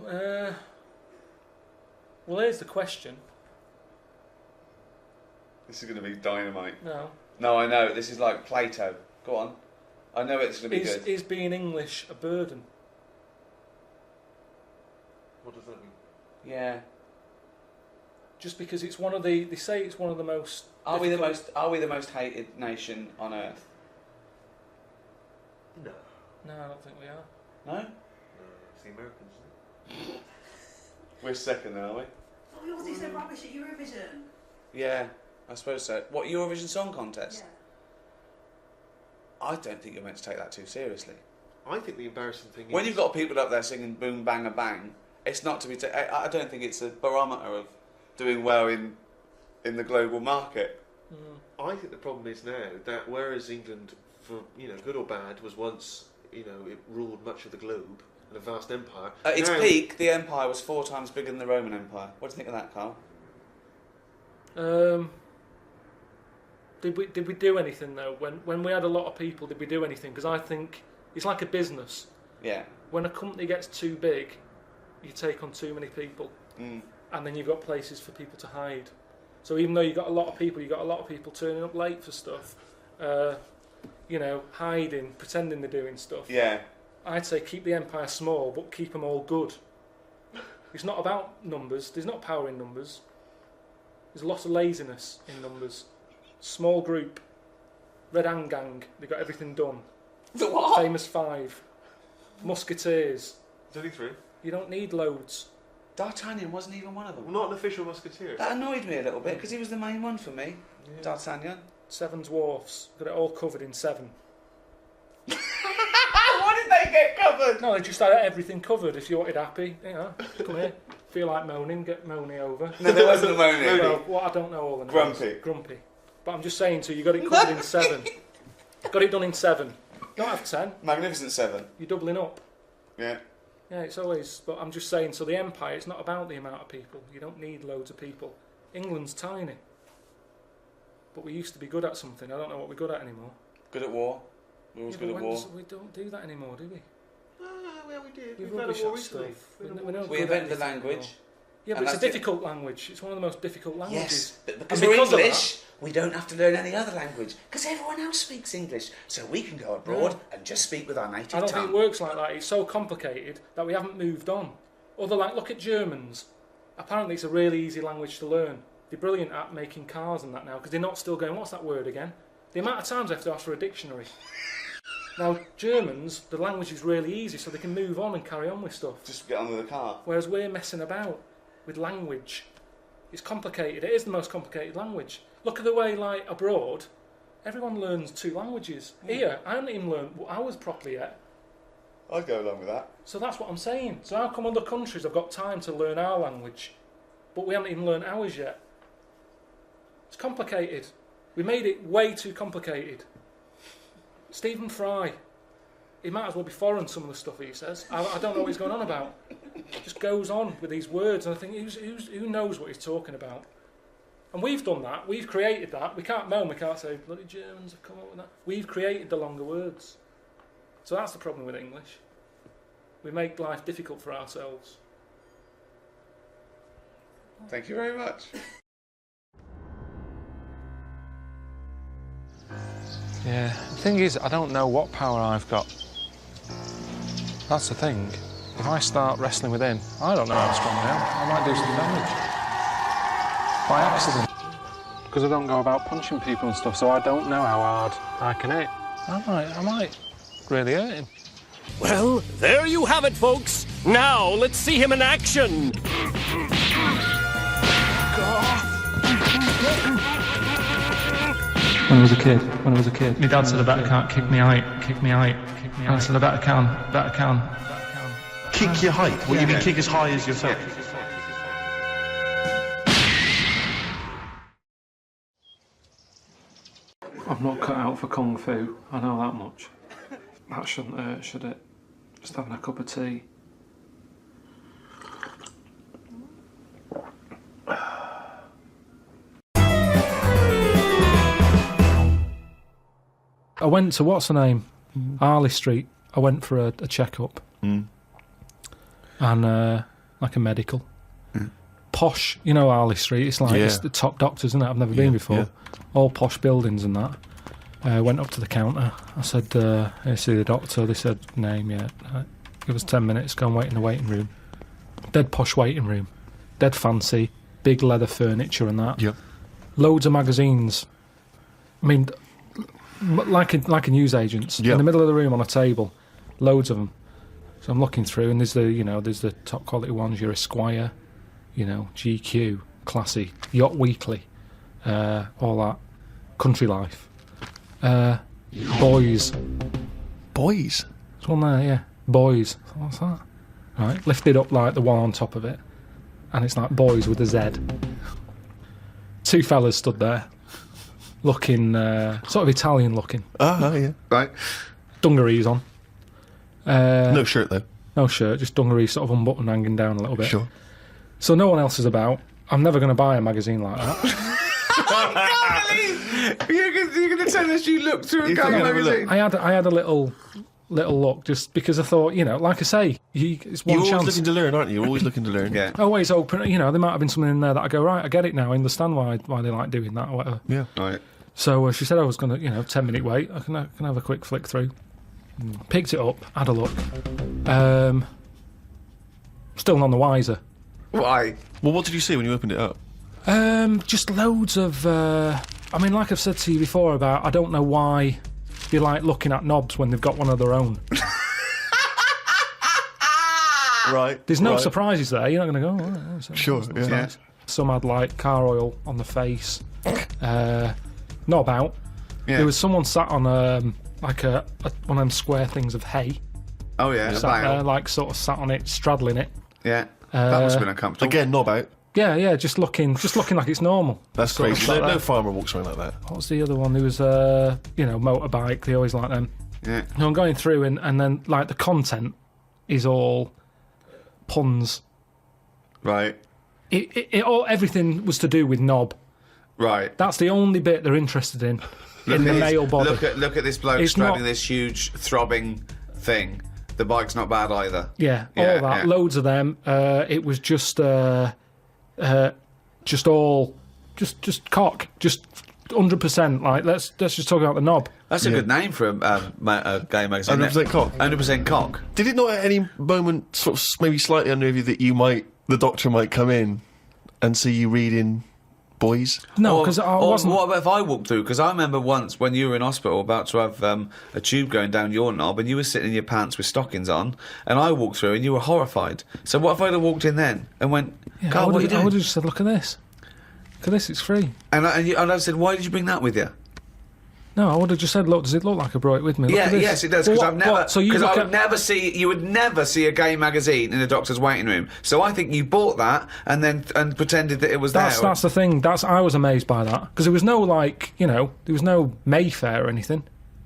Well, here's the question. This is going to be dynamite. No. No, I know. This is like Plato. Go on. I know it's going to be good. Is being English a burden? What does that mean? Yeah. Just because it's one of the... They say it's one of the most... Are we the most hated nation on earth? No. No, I don't think we are. No? No, it's the Americans, isn't it? We're second, aren't we? Oh, we always do so rubbish at Eurovision. Yeah, I suppose so. What, Eurovision Song Contest? Yeah. I don't think you're meant to take that too seriously. I think the embarrassing thing is... When you've got people up there singing boom, bang, a bang, it's not to be... I don't think it's a barometer of doing well in the global market. I think the problem is now that whereas England, for good or bad, was once, it ruled much of the globe, and a vast empire. At its peak, the empire was 4 times bigger than the Roman Empire. What do you think of that, Karl? Did we do anything though? When we had a lot of people, did we do anything? Because I think it's like a business. Yeah. When a company gets too big, you take on too many people, and then you've got places for people to hide. So even though you've got a lot of people turning up late for stuff, hiding, pretending they're doing stuff. Yeah. I'd say keep the empire small, but keep them all good. It's not about numbers. There's not power in numbers. There's a lot of laziness in numbers. Small group, Red Hand Gang, they got everything done. The what? Famous Five, Musketeers. There's only 3. You don't need loads. D'Artagnan wasn't even one of them. Well, not an official musketeer. That annoyed me a little bit because he was the main one for me. Yeah. D'Artagnan. 7 dwarfs, got it all covered in 7. What did they get covered? No, they just had everything covered. If you wanted happy, come here. Feel like moaning, get moany over. No, there wasn't a moaning. Well, I don't know all the names. Grumpy. But I'm just saying to you, you got it covered in 7. Got it done in 7. Don't have 10. Magnificent 7. You're doubling up. Yeah. Yeah, it's always... But I'm just saying, so the empire, it's not about the amount of people. You don't need loads of people. England's tiny. But we used to be good at something. I don't know what we're good at anymore. Good at war. We're always good at war. We don't do that anymore, do we? Well, we did. We've had rubbish a war at recently. stuff. We invented the language. Yeah, but it's a difficult language. It's one of the most difficult languages. Yes, but because we're English, we don't have to learn any other language because everyone else speaks English, so we can go abroad and just speak with our native tongue. I don't think it works like that. It's so complicated that we haven't moved on. Look at Germans. Apparently it's a really easy language to learn. They're brilliant at making cars and that now because they're not still going, what's that word again? The amount of times I have to ask for a dictionary. Now, Germans, the language is really easy, so they can move on and carry on with stuff. Just get on with the car. Whereas we're messing about with language. It's complicated. It is the most complicated language. Look at the way, abroad, everyone learns 2 languages. Here, I haven't even learned ours properly yet. I'd go along with that. So that's what I'm saying. So how come other countries have got time to learn our language, but we haven't even learned ours yet? It's complicated. We made it way too complicated. Stephen Fry, he might as well be foreign, some of the stuff he says. I don't know what he's going on about. Just goes on with these words, and I think, who knows what he's talking about? And we've done that. We've created that. We can't moan. We can't say, bloody Germans have come up with that. We've created the longer words. So that's the problem with English. We make life difficult for ourselves. Thank you very much. Yeah, the thing is, I don't know what power I've got. That's the thing. If I start wrestling with him, I don't know how strong I am. I might do some damage. By accident. Because I don't go about punching people and stuff, so I don't know how hard I can hit. I might really hurt him. Well, there you have it, folks. Now, let's see him in action. When I was a kid, my dad said I better can't kick me height. And I said I better can. Kick your height? What, you mean kick as high as yourself? I'm not cut out for Kung Fu, I know that much. That shouldn't hurt, should it? Just having a cup of tea. I went to, what's her name? Harley Street. I went for a check-up. and like a medical. Posh, you know, Harley Street. It's like it's the top doctors, isn't it? I've never been before. Yeah. All posh buildings and that. Went up to the counter. I said, "I see the doctor." They said, "Name, yeah." Give us 10 minutes. Go and wait in the waiting room. Dead posh waiting room. Dead fancy. Big leather furniture and that. Yep. Loads of magazines. I mean, like a newsagent's. Yep. In the middle of the room on a table. Loads of them. So I'm looking through, and there's the top quality ones. Your Esquire, GQ, Classy, Yacht Weekly, all that. Country Life. Boys. Boys. There's one there, yeah. Boys. What's that? Right, lifted up like the one on top of it, and it's like Boys with a Z. Two fellas stood there, looking sort of Italian looking. Yeah. Right. Dungarees on. No shirt though. No shirt, just dungarees sort of unbuttoned, hanging down a little bit. Sure. So no one else is about. I'm never going to buy a magazine like that. You're going to tell us you looked through a Gay magazine? I had a little look just because I thought, like I say, it's one You're chance. always looking to learn, aren't you? You're always looking to learn. Yeah. Always open. There might have been something in there that I go, right, I get it now. I understand why they like doing that or whatever. Yeah. Right. So she said I was going to, 10-minute wait. I can have a quick flick through. Picked it up, had a look. Still none the wiser. Why? Well, what did you see when you opened it up? Just loads of. Like I've said to you before about, I don't know why you like looking at knobs when they've got one of their own. Right. There's no surprises there. You're not going to go. Oh, that's Sure. that's Yeah. nice. Some had like car oil on the face. Knob out. Yeah. There was someone sat on one of them square things of hay. Oh, yeah. Sat there, like sort of sat on it, straddling it. Yeah. That must have been uncomfortable. Again, knob out. Yeah, just looking like it's normal. That's Sort of crazy. like No that. farmer walks around like that. What was the other one? There was motorbike. They always like them. Yeah. And I'm going through, and then like the content is all puns. Right. Everything was to do with knob. Right. That's the only bit they're interested in the male body. Look at this bloke It's straddling not- this huge throbbing thing. The bike's not bad either. Yeah, Yeah, all that. yeah. Loads of them. It was just cock. Just 100%. Like let's just talk about the knob. That's a good name for a gay magazine. 100% cock. 100% cock. Did it not at any moment sort of maybe slightly unnerve you that the doctor might come in and see you reading Boys? No, because I wasn't. What about if I walked through? Because I remember once when you were in hospital about to have a tube going down your knob and you were sitting in your pants with stockings on and I walked through and you were horrified. So what if I'd have walked in then and went, Yeah, Carl, what are you I doing? would have just said, look at this. Look at this, it's free. And I said, why did you bring that with you? No, I would have just said, look, does it look like I brought it with me? Look at this. Yes, it does. Because Well, I've never. what? So you Because look I would at- never see. You would never see a gay magazine in a doctor's waiting room. So I think you bought that and pretended that it was there. That's the thing. I was amazed by that because there was no there was no Mayfair or anything.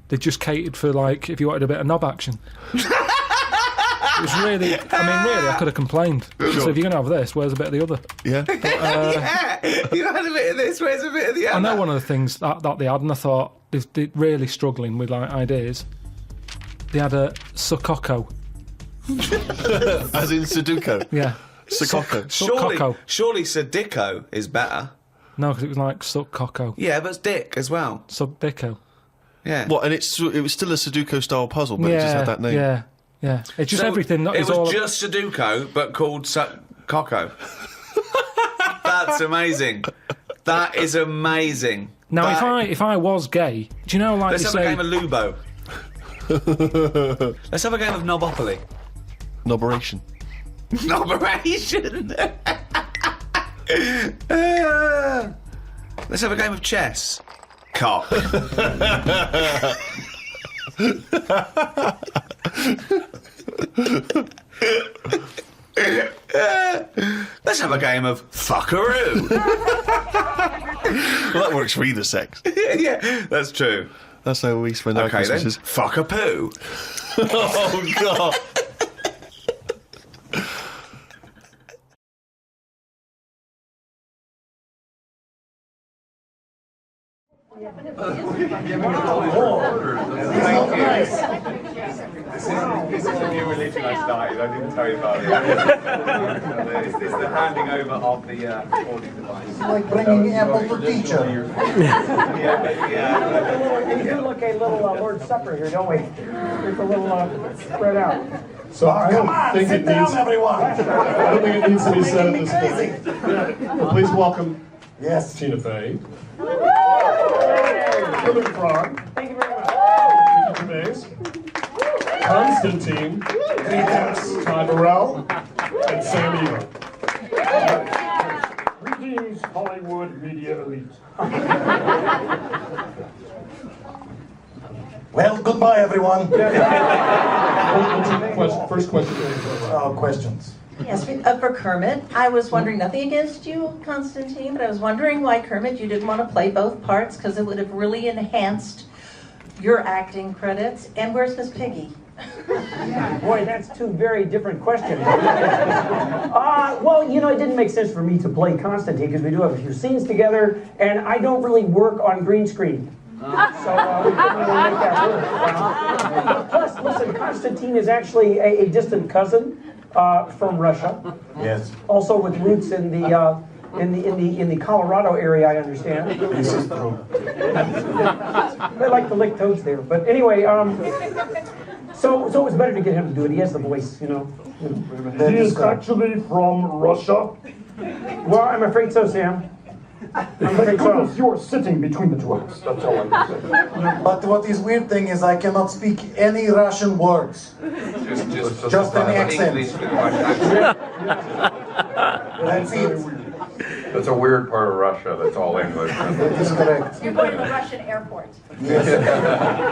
They just catered for if you wanted a bit of knob action. It was really. I could have complained. So if you're gonna have this, where's a bit of the other? Yeah. Yeah, you had a bit of this. Where's a bit of the other? I know one of the things that they had, and I thought they're really struggling with ideas. They had a Sukoko. As in Sudoku. Yeah. Sukoko. Sukoko. Surely Sadico is better. No, because it was like Sukoko. Yeah, but it's Dick as well. Subdico. Yeah. What? And it was still a Sudoku style puzzle, but it just had that name. Yeah. It's just So everything. It was just Sudoku, but called Coco. That's amazing. That is amazing. Now, That- if I was gay, do you know Let's they have a say? game of Lubo. Let's have a game of Knobopoly. Noberation. Noberation. Let's have a game of chess. Cock. Let's have a game of fuckaroo. Well, that works for either sex. Yeah, that's true. That's how we spend our Okay then, Christmases. fuck a poo. Oh, God. This is a new religion I started. I didn't tell you about it. It's the handing over of the recording device. It's like bringing apple to teacher. We do look a little Lord's Supper here, don't we? It's a little spread out. So I don't think sit it down, needs. everyone. I don't think it needs to be said at this point. Please welcome Yes. Tina Fey. Philip Frog. Thank you very much. Ricky Gervais. Constantine. Ty Burrell. And Sam Eva. Greetings, Hollywood media elite. Well, goodbye, everyone. First question. Questions. Yes, for Kermit, I was wondering, nothing against you, Constantine, but I was wondering why, Kermit, you didn't want to play both parts, because it would have really enhanced your acting credits. And where's Miss Piggy? Boy, that's two very different questions. Well, you know, it didn't make sense for me to play Constantine, because we do have a few scenes together, and I don't really work on green screen. So we couldn't really make that work. Plus, listen, Constantine is actually a distant cousin from Russia. Yes. Also with roots in the Colorado area, I understand. This is true. They like to lick toads there. But anyway, so it was better to get him to do it. He has the voice, you know. He is actually from Russia. Well, I'm afraid so, Sam. I'm afraid so. You're sitting between the two of us. That's all I can say. But what is weird thing is I cannot speak any Russian words. Just an accent. That's it. That's a weird part of Russia. That's all English. That is correct. You're going to the Russian airport. Yes.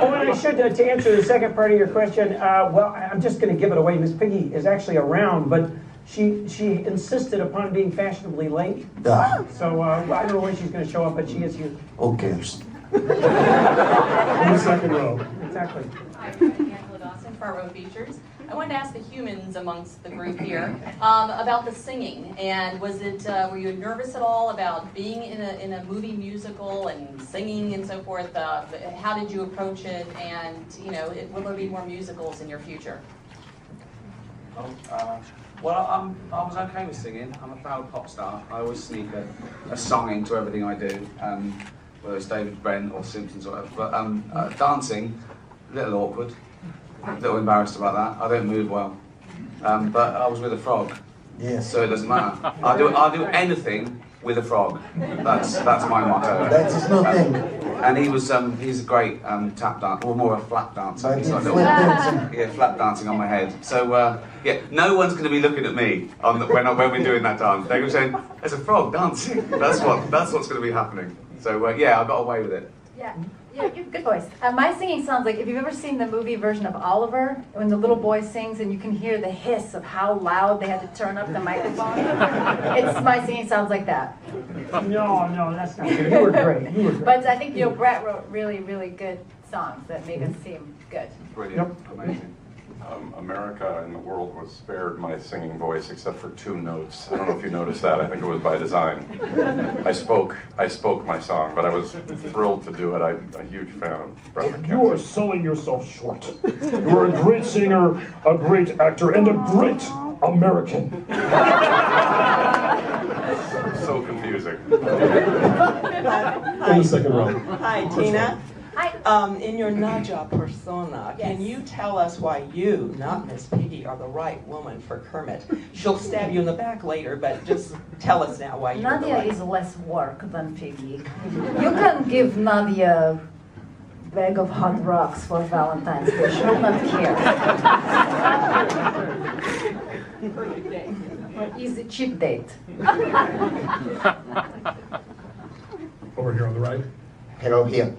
Oh, and I should, to answer the second part of your question, well, I'm just going to give it away. Miss Piggy is actually around, but she insisted upon being fashionably late. So I don't know when she's going to show up, but she is here. Who cares? In the second row. Exactly. Hi, I'm Angela Dawson, Front Row Features. I wanted to ask the humans amongst the group here about the singing, and was it were you nervous at all about being in a movie musical and singing and so forth? How did you approach it, and you know, will there be more musicals in your future? Well, I was okay with singing. I'm a proud pop star. I always sneak a song into everything I do, whether it's David Brent or Simpsons or whatever. But dancing, a little awkward, a little embarrassed about that. I don't move well. But I was with a frog, Yes. so it doesn't matter. I'll do anything with a frog. That's my motto. That is no thing. And he's a great tap dancer, or more a flat dancer. But He's it's like flip little- dancing. Yeah, flat dancing on my head. So yeah, no one's going to be looking at me when we're doing that dance. They're going to say, "There's a frog dancing." That's what's going to be happening. So yeah, I got away with it. Yeah, you have good voice. My singing sounds like, if you've ever seen the movie version of Oliver, when the little boy sings and you can hear the hiss of how loud they had to turn up the microphone. My singing sounds like that. No, that's not good. You were great. You were great. But I think Brett wrote really, really good songs that make us seem good. Brilliant, amazing. America and the world was spared my singing voice except for 2 notes. I don't know if you noticed that. I think it was by design. I spoke my song, but I was thrilled to do it. I'm a huge fan of Brett McKenzie. You are selling yourself short. You are a great singer, a great actor, and a great American. So confusing. In the second row. Hi, Tina. Hi. In your Naja persona, Yes. can you tell us why you, not Miss Piggy, are the right woman for Kermit? She'll stab you in the back later, but just tell us now why you're the Nadia right. is less work than Piggy. You can give Nadia a bag of hot rocks for Valentine's Day. She will not care. Perfect day. Easy cheap date. Over here on the right. Hello, here.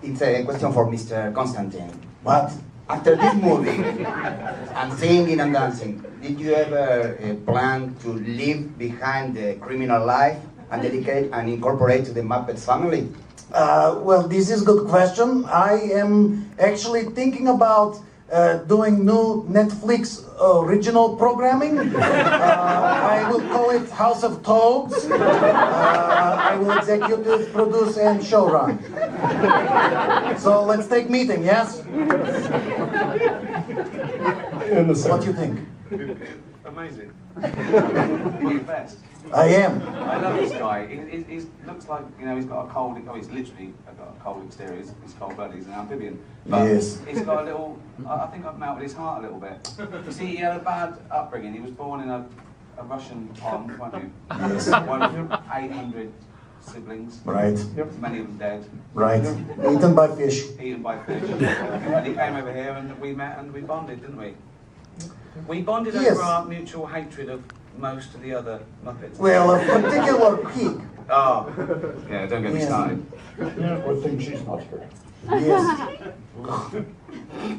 It's a question for Mr. Constantine. What? After this movie, and singing and dancing, did you ever plan to leave behind the criminal life and dedicate and incorporate to the Muppets family? Well, this is a good question. I am actually thinking about doing new Netflix original programming. I will call it House of Toads. I will executive produce and showrun. So let's take meeting, yes? In the center. What do you think? Amazing. You're the best. I am. I love this guy. He looks like, you know, he's got a cold, oh, he's literally got a cold exterior. He's cold-blooded, he's an amphibian. But Yes. he's got a little, I think I've melted his heart a little bit. You see, he had a bad upbringing. He was born in a Russian pond, weren't you? Yes. One of 800 siblings. Right. Many of them dead. Right. Eaten by fish. Eaten by fish. And he came over here and we met and we bonded, didn't we? We bonded Yes. over our mutual hatred of most of the other Muppets. Well, a particular pig. Oh, yeah, don't get me started. Yeah, I think she's not here. Yes.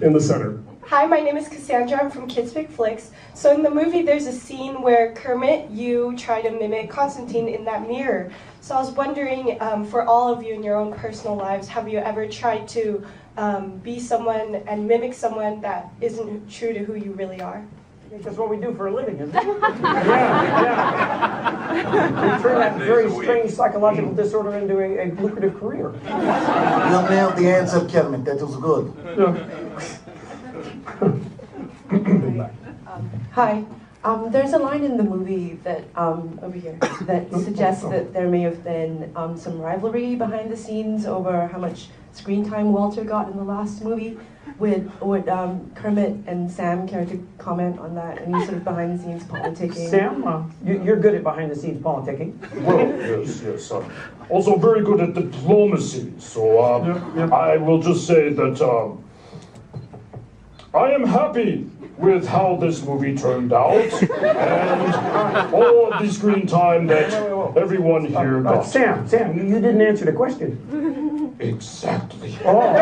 In the center. Hi, my name is Cassandra. I'm from Kids Pick Flicks. So in the movie, there's a scene where Kermit, you try to mimic Constantine in that mirror. So I was wondering, for all of you in your own personal lives, have you ever tried to be someone and mimic someone that isn't true to who you really are? I think that's what we do for a living, isn't it? Yeah. We turn that very strange psychological disorder into a lucrative career. You nailed the answer, Kermit. That was good. Hi. There's a line in the movie that over here that suggests that there may have been some rivalry behind the scenes over how much screen time Walter got in the last movie. Would Kermit and Sam care to comment on that? Any sort of behind the scenes politicking? Sam, you're good at behind the scenes politicking. Well, yes. Also very good at diplomacy. So I will just say that I am happy with how this movie turned out and all of the screen time that everyone here got. Sam, you didn't answer the question. Exactly. Oh.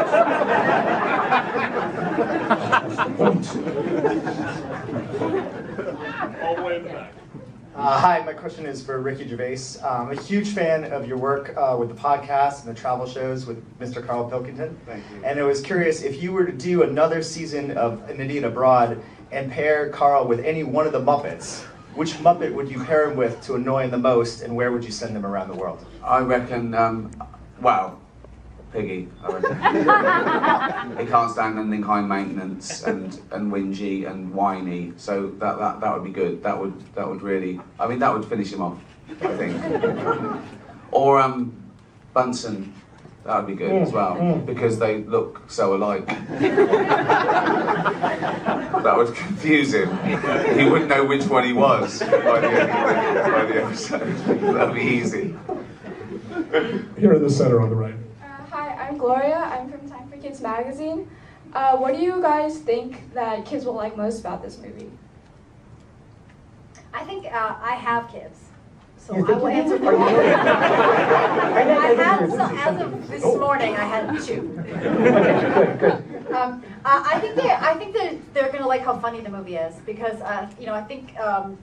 Hi, my question is for Ricky Gervais. I'm a huge fan of your work with the podcast and the travel shows with Mr. Karl Pilkington. Thank you. And I was curious, if you were to do another season of An Indian Abroad and pair Karl with any one of the Muppets, which Muppet would you pair him with to annoy him the most, and where would you send him around the world? I reckon, Piggy, I reckon. He can't stand anything high maintenance and whingy and whiny, so that would be good. That would really, I mean, that would finish him off, I think. Or Bunsen, that would be good as well, because they look so alike. That would confuse him. He wouldn't know which one he was by the episode. That'd be easy. Here in the center on the right. Hi, I'm Gloria. I'm from Time for Kids magazine. What do you guys think that kids will like most about this movie? I think I have kids, so You I think will you answer do? for Are you you. really? I had, so as of this morning, I had 2. Okay, good. I think they're gonna like how funny the movie is because I think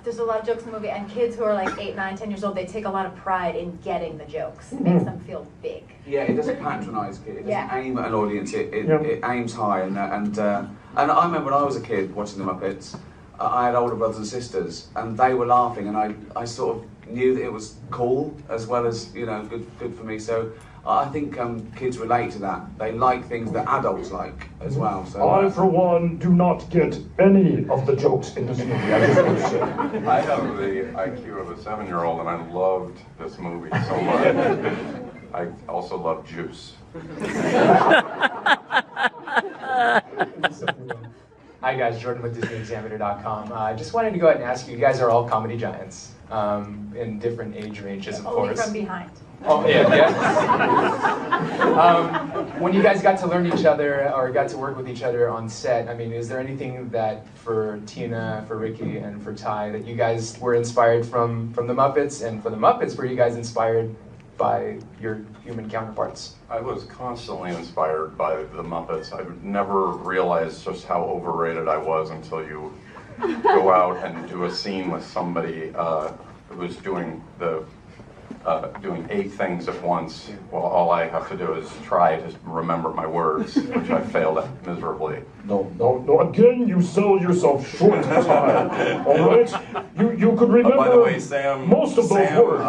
there's a lot of jokes in the movie, and kids who are like 8, 9, 10 years old, they take a lot of pride in getting the jokes. It makes them feel big. Yeah, it doesn't patronise kids. It doesn't aim at an audience. It aims high, and I remember when I was a kid watching the Muppets. I had older brothers and sisters, and they were laughing, and I sort of knew that it was cool as well as good for me. So I think kids relate to that. They like things that adults like as well. So I, for one, do not get any of the jokes in this movie. I just want to say. I have the IQ of a 7-year-old, and I loved this movie so much. I also love juice. Hi guys, Jordan with DisneyExaminer.com. I just wanted to go ahead and ask you guys are all comedy giants in different age ranges, of Only course. from behind. Oh, yeah. When you guys got to learn each other or got to work with each other on set, I mean, is there anything that for Tina, for Ricky, and for Ty that you guys were inspired from the Muppets? And for the Muppets, were you guys inspired by your human counterparts? I was constantly inspired by the Muppets. I never realized just how overrated I was until you go out and do a scene with somebody who's doing 8 things at once. Well, all I have to do is try to remember my words, which I failed at miserably. No. Again, you sell yourself short time. All right? You could remember by the way, Sam, most of those words,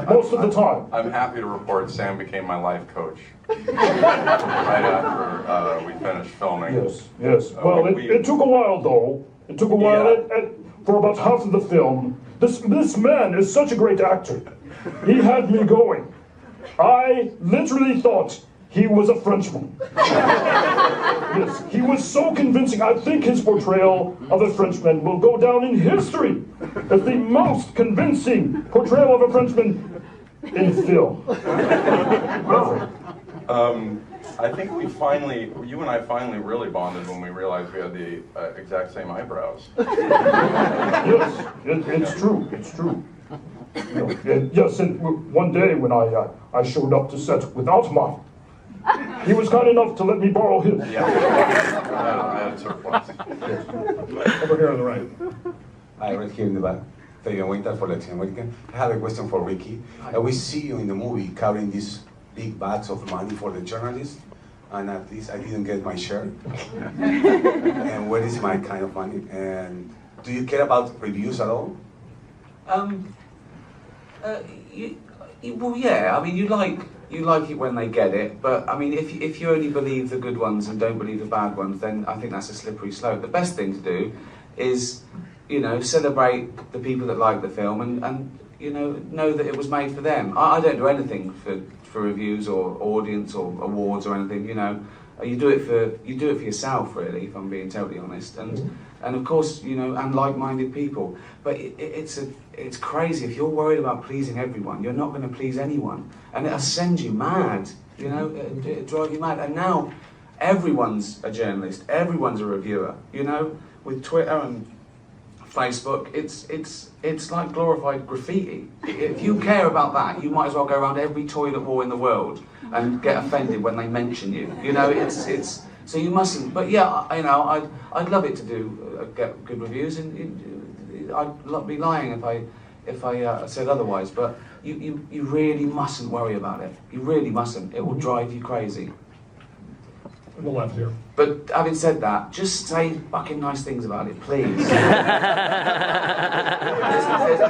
most of the time. I'm happy to report Sam became my life coach right after we finished filming. Yes. Well, it took a while, though. It took a while, and for about half of the film, this man is such a great actor. He had me going. I literally thought he was a Frenchman. Yes, he was so convincing. I think his portrayal of a Frenchman will go down in history as the most convincing portrayal of a Frenchman in film. I think you and I finally really bonded when we realized we had the exact same eyebrows. Yes, it's true, it's true. Yes, and one day when I showed up to set without mine, he was kind enough to let me borrow his. Yeah, I had surplus. Over here on the right. I read here in the back. Thank you, Winter for Latin American. I have a question for Ricky. We see you in the movie carrying these big bags of money for the journalists, and at least I didn't get my share. And where is my kind of money? And do you care about reviews at all? Well, yeah. I mean, you like it when they get it, but I mean, if you only believe the good ones and don't believe the bad ones, then I think that's a slippery slope. The best thing to do is, celebrate the people that like the film and know that it was made for them. I don't do anything for reviews or audience or awards or anything. You do it for yourself, really, if I'm being totally honest. And of course, and like-minded people. But it's crazy. If you're worried about pleasing everyone, you're not going to please anyone. And it'll send you mad, it'll drive you mad. And now, everyone's a journalist, everyone's a reviewer, with Twitter and Facebook, it's like glorified graffiti. If you care about that, you might as well go around every toilet wall in the world and get offended when they mention you. It's so you mustn't. But yeah, I'd love it to get good reviews, and I'd be lying if I said otherwise. But you really mustn't worry about it. You really mustn't. It will drive you crazy. On the left here. But having said that, just say fucking nice things about it, please. It's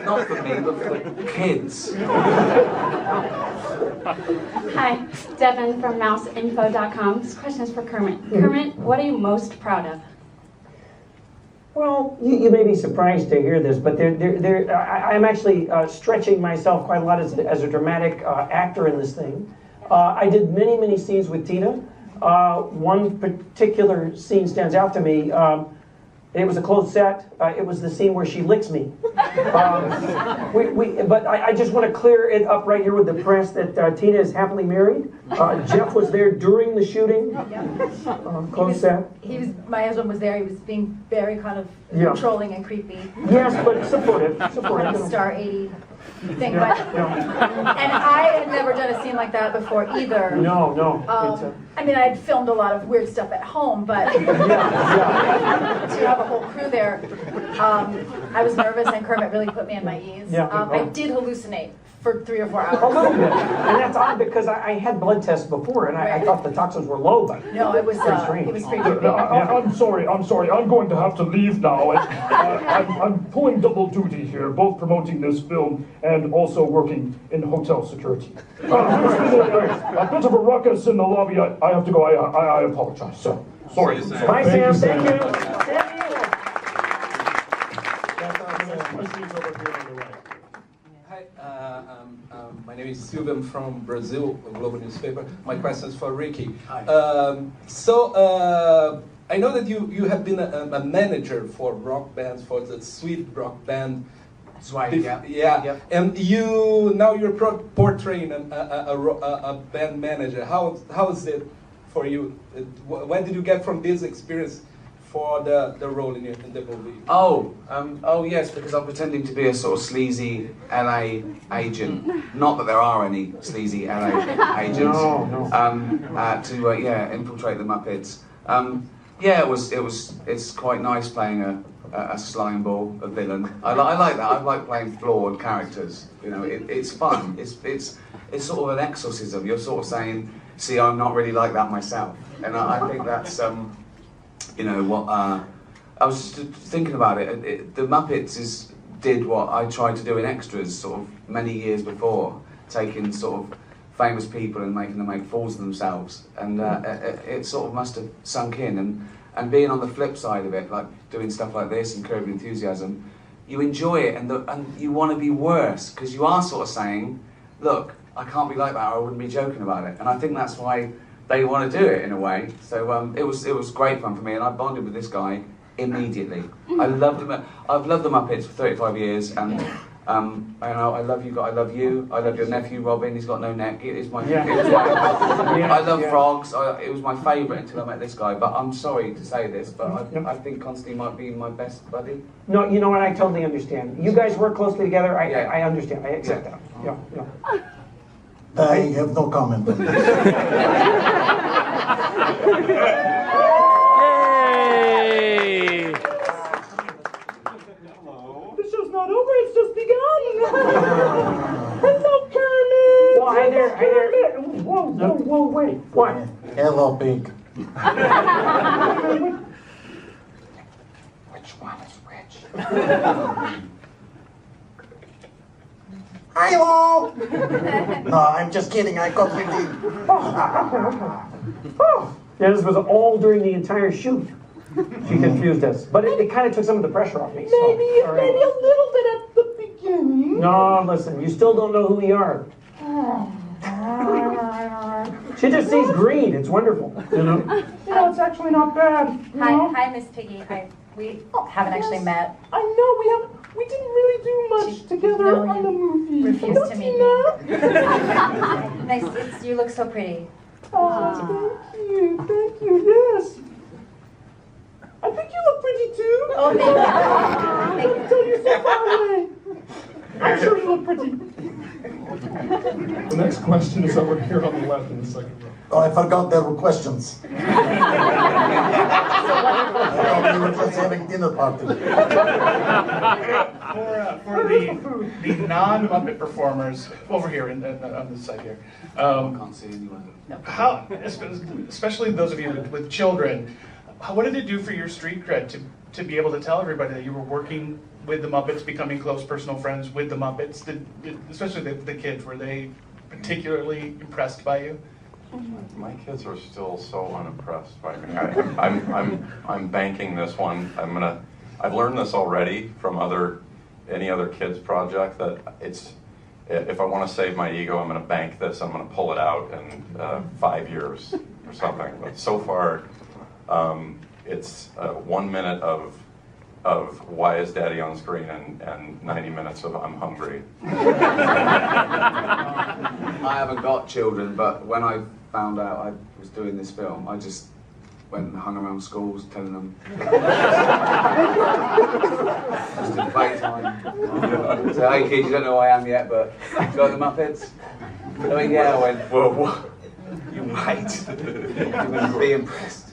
not for me, but for the kids. Hi, Devin from mouseinfo.com. This question is for Kermit. Kermit, what are you most proud of? Well, you may be surprised to hear this, but I'm actually stretching myself quite a lot as a dramatic actor in this thing. I did many scenes with Tina. One particular scene stands out to me. It was a closed set. It was the scene where she licks me. But I just want to clear it up right here with the press that Tina is happily married. Jeff was there during the shooting. Closed set. My husband was there. He was being very kind of controlling and creepy. Yes, but supportive. Kind of star 80 thing. But, and I had never done a scene like that before either. No. I mean, I had filmed a lot of weird stuff at home, but to have a whole crew there, I was nervous, and Kermit really put me on my ease. I did hallucinate for 3 or 4 hours. A little bit. And that's odd because I had blood tests before, and I thought the toxins were low, but no, it was pretty creepy. I'm sorry. I'm going to have to leave now. I'm pulling double duty here, both promoting this film and also working in hotel security. There's been a bit of a ruckus in the lobby. I have to go. I apologize. So, sorry. Bye, Sam. Thank you. My name is Silvan from Brazil, a global newspaper. My question is for Ricky. Hi. I know that you have been a manager for rock bands, for the Sweet rock band. That's right, yeah. Yep. And you're portraying a band manager. How is it for you? When did you get from this experience for the role in the movie? Oh yes, because I'm pretending to be a sort of sleazy LA agent. Not that there are any sleazy LA agents. No. To infiltrate the Muppets. It's quite nice playing a slime ball, a villain. I like that. I like playing flawed characters. It's fun. It's sort of an exorcism. You're sort of saying, see, I'm not really like that myself, and I think that's I was just thinking about it. The Muppets did what I tried to do in extras sort of many years before, taking sort of famous people and making them make fools of themselves, and it sort of must have sunk in, And being on the flip side of it, like doing stuff like this and Curb Your Enthusiasm, you enjoy it and you want to be worse, because you are sort of saying, look, I can't be like that or I wouldn't be joking about it. And I think that's why they want to do it in a way. So it was great fun for me, and I bonded with this guy immediately. I loved him. I've loved the Muppets for 35 years, and I love you. I love you. I love your nephew Robin. He's got no neck. It was my. I love frogs. It was my favourite until I met this guy. But I'm sorry to say this, but I think Constantine might be my best buddy. No, you know what? I totally understand. You guys work closely together. I understand. I accept that. Yeah. I have no comment on this. Yay! The show's not over, it's just begun. Hello, Kermit. Well, hi there. Whoa, wait. What? Hello, pig. Which one is which? Hello! No, I'm just kidding. I completely. Yeah, this was all during the entire shoot. She confused us, but it kind of took some of the pressure off me. So, Maybe all right. a little bit at the beginning. No, listen, you still don't know who we are. She just sees green. It's wonderful, you know. It's actually not bad. Hi, Miss Piggy. We haven't actually met. I know we didn't really do much together on the movie. Refused to meet me. Nice. You look so pretty. Oh, thank you, yes. I think you look pretty too. Oh, thank you. Until you're so far away. I'm sure you look pretty. The next question is over here on the left in the second row. Oh, I forgot there were questions. I thought we were just having dinner party. For the non-Muppet performers over here on this side here, Can't see anyone. how, especially those of you with children, what did it do for your street cred to be able to tell everybody that you were working with the Muppets, becoming close personal friends with the Muppets? Especially the kids, were they particularly impressed by you? My kids are still so unimpressed by me. I'm banking this one. I've learned this already from any other kids project, that if I want to save my ego, I'm going to bank this. I'm going to pull it out in 5 years or something. But so far, it's 1 minute of why is Daddy on screen and 90 minutes of I'm hungry. I haven't got children, but when I found out I was doing this film, I just went and hung around schools telling them just in playtime. So, hey kids, you don't know who I am yet, but you got the Muppets? I went, yeah. I went, well, what? You might. You're going to be impressed.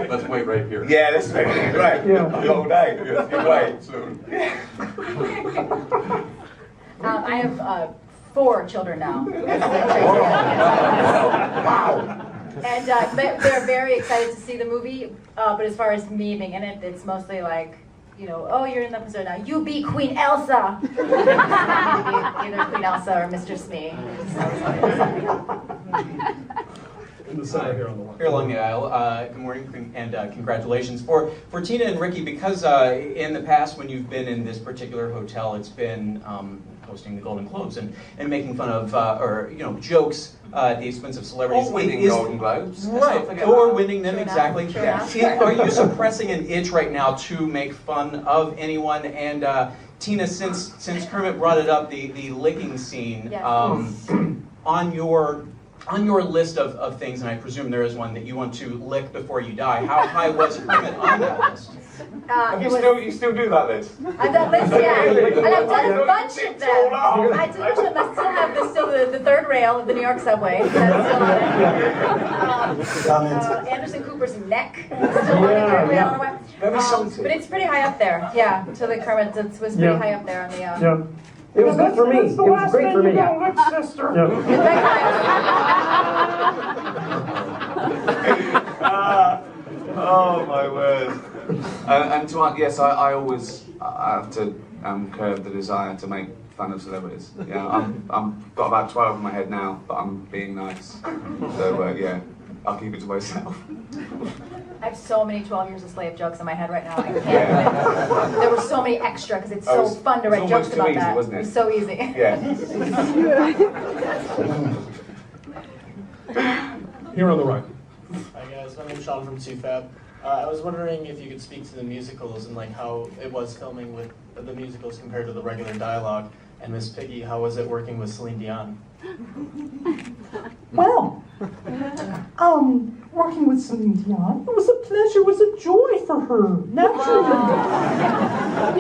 Let's wait right here. Yeah, let's wait right. Yeah. The whole day. You wait. Soon. I have 4 children now. Wow. And they're very excited to see the movie. But as far as me being in it, it's mostly like, oh, you're in the episode now. You be Queen Elsa. Either Queen Elsa or Mr. Smee. In the center here on the left. Here along the aisle. Good morning and congratulations. For Tina and Ricky, because in the past when you've been in this particular hotel, it's been hosting the Golden Globes and making fun of, jokes at the expense of celebrities. Or winning Golden Globes. Right, or winning them, exactly. Are you suppressing an itch right now to make fun of anyone? And Tina, since Kermit brought it up, the licking scene, yes. On your list of things, and I presume there is one that you want to lick before you die, how high was Kermit on that list? You still do that list? I've done lists, yeah. And I've done a bunch of them. I still have the third rail of the New York subway. That's still on it. Anderson Cooper's neck. Still on the third rail. Very salty. But it's pretty high up there. Yeah, so the Kermit was pretty high up there on the... Yeah. It was good for me. It was great for me. Sister. Oh my word! And to yes, I always have to curb the desire to make fun of celebrities. Yeah, I'm got about 12 in my head now, but I'm being nice. So yeah. I'll keep it to myself. I have so many 12 Years a Slave jokes in my head right now. I can't. There were so many extra because it's so fun to write jokes about that. Wasn't it? It was so easy. Yeah. Here on the right. Hi guys, my name's Sean from 2Fab. I was wondering if you could speak to the musicals and like how it was filming with the musicals compared to the regular dialogue. And Miss Piggy, how was it working with Celine Dion? Well, working with Celine Dion, it was a pleasure, it was a joy for her, naturally.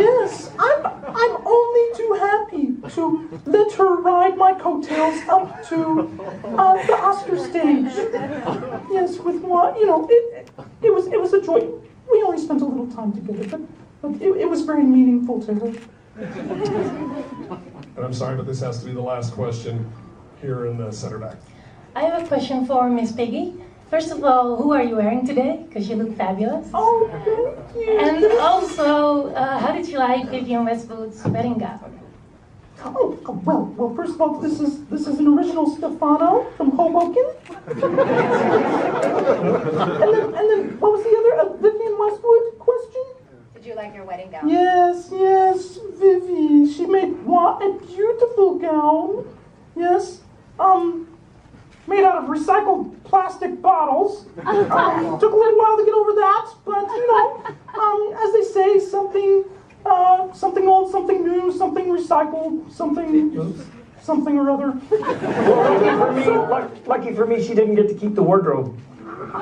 Yes, I'm only too happy to let her ride my coattails up to the Oscar stage. Yes, with what, you know, it was a joy. We only spent a little time together, but it was very meaningful to her. And I'm sorry, but this has to be the last question here in the center back. I have a question for Miss Piggy. First of all, who are you wearing today? Because you look fabulous. Oh, thank you. And also, how did you like Vivienne Westwood's wedding gown? Oh, well, first of all, this is an original Stefano from Hoboken. and then, what was the other Vivienne Westwood question? Did you like your wedding gown? Yes, Vivi. She made what a beautiful gown. Yes, made out of recycled plastic bottles. Took a little while to get over that, but you know, as they say, something old, something new, something recycled, something or other. Lucky for me, she didn't get to keep the wardrobe. I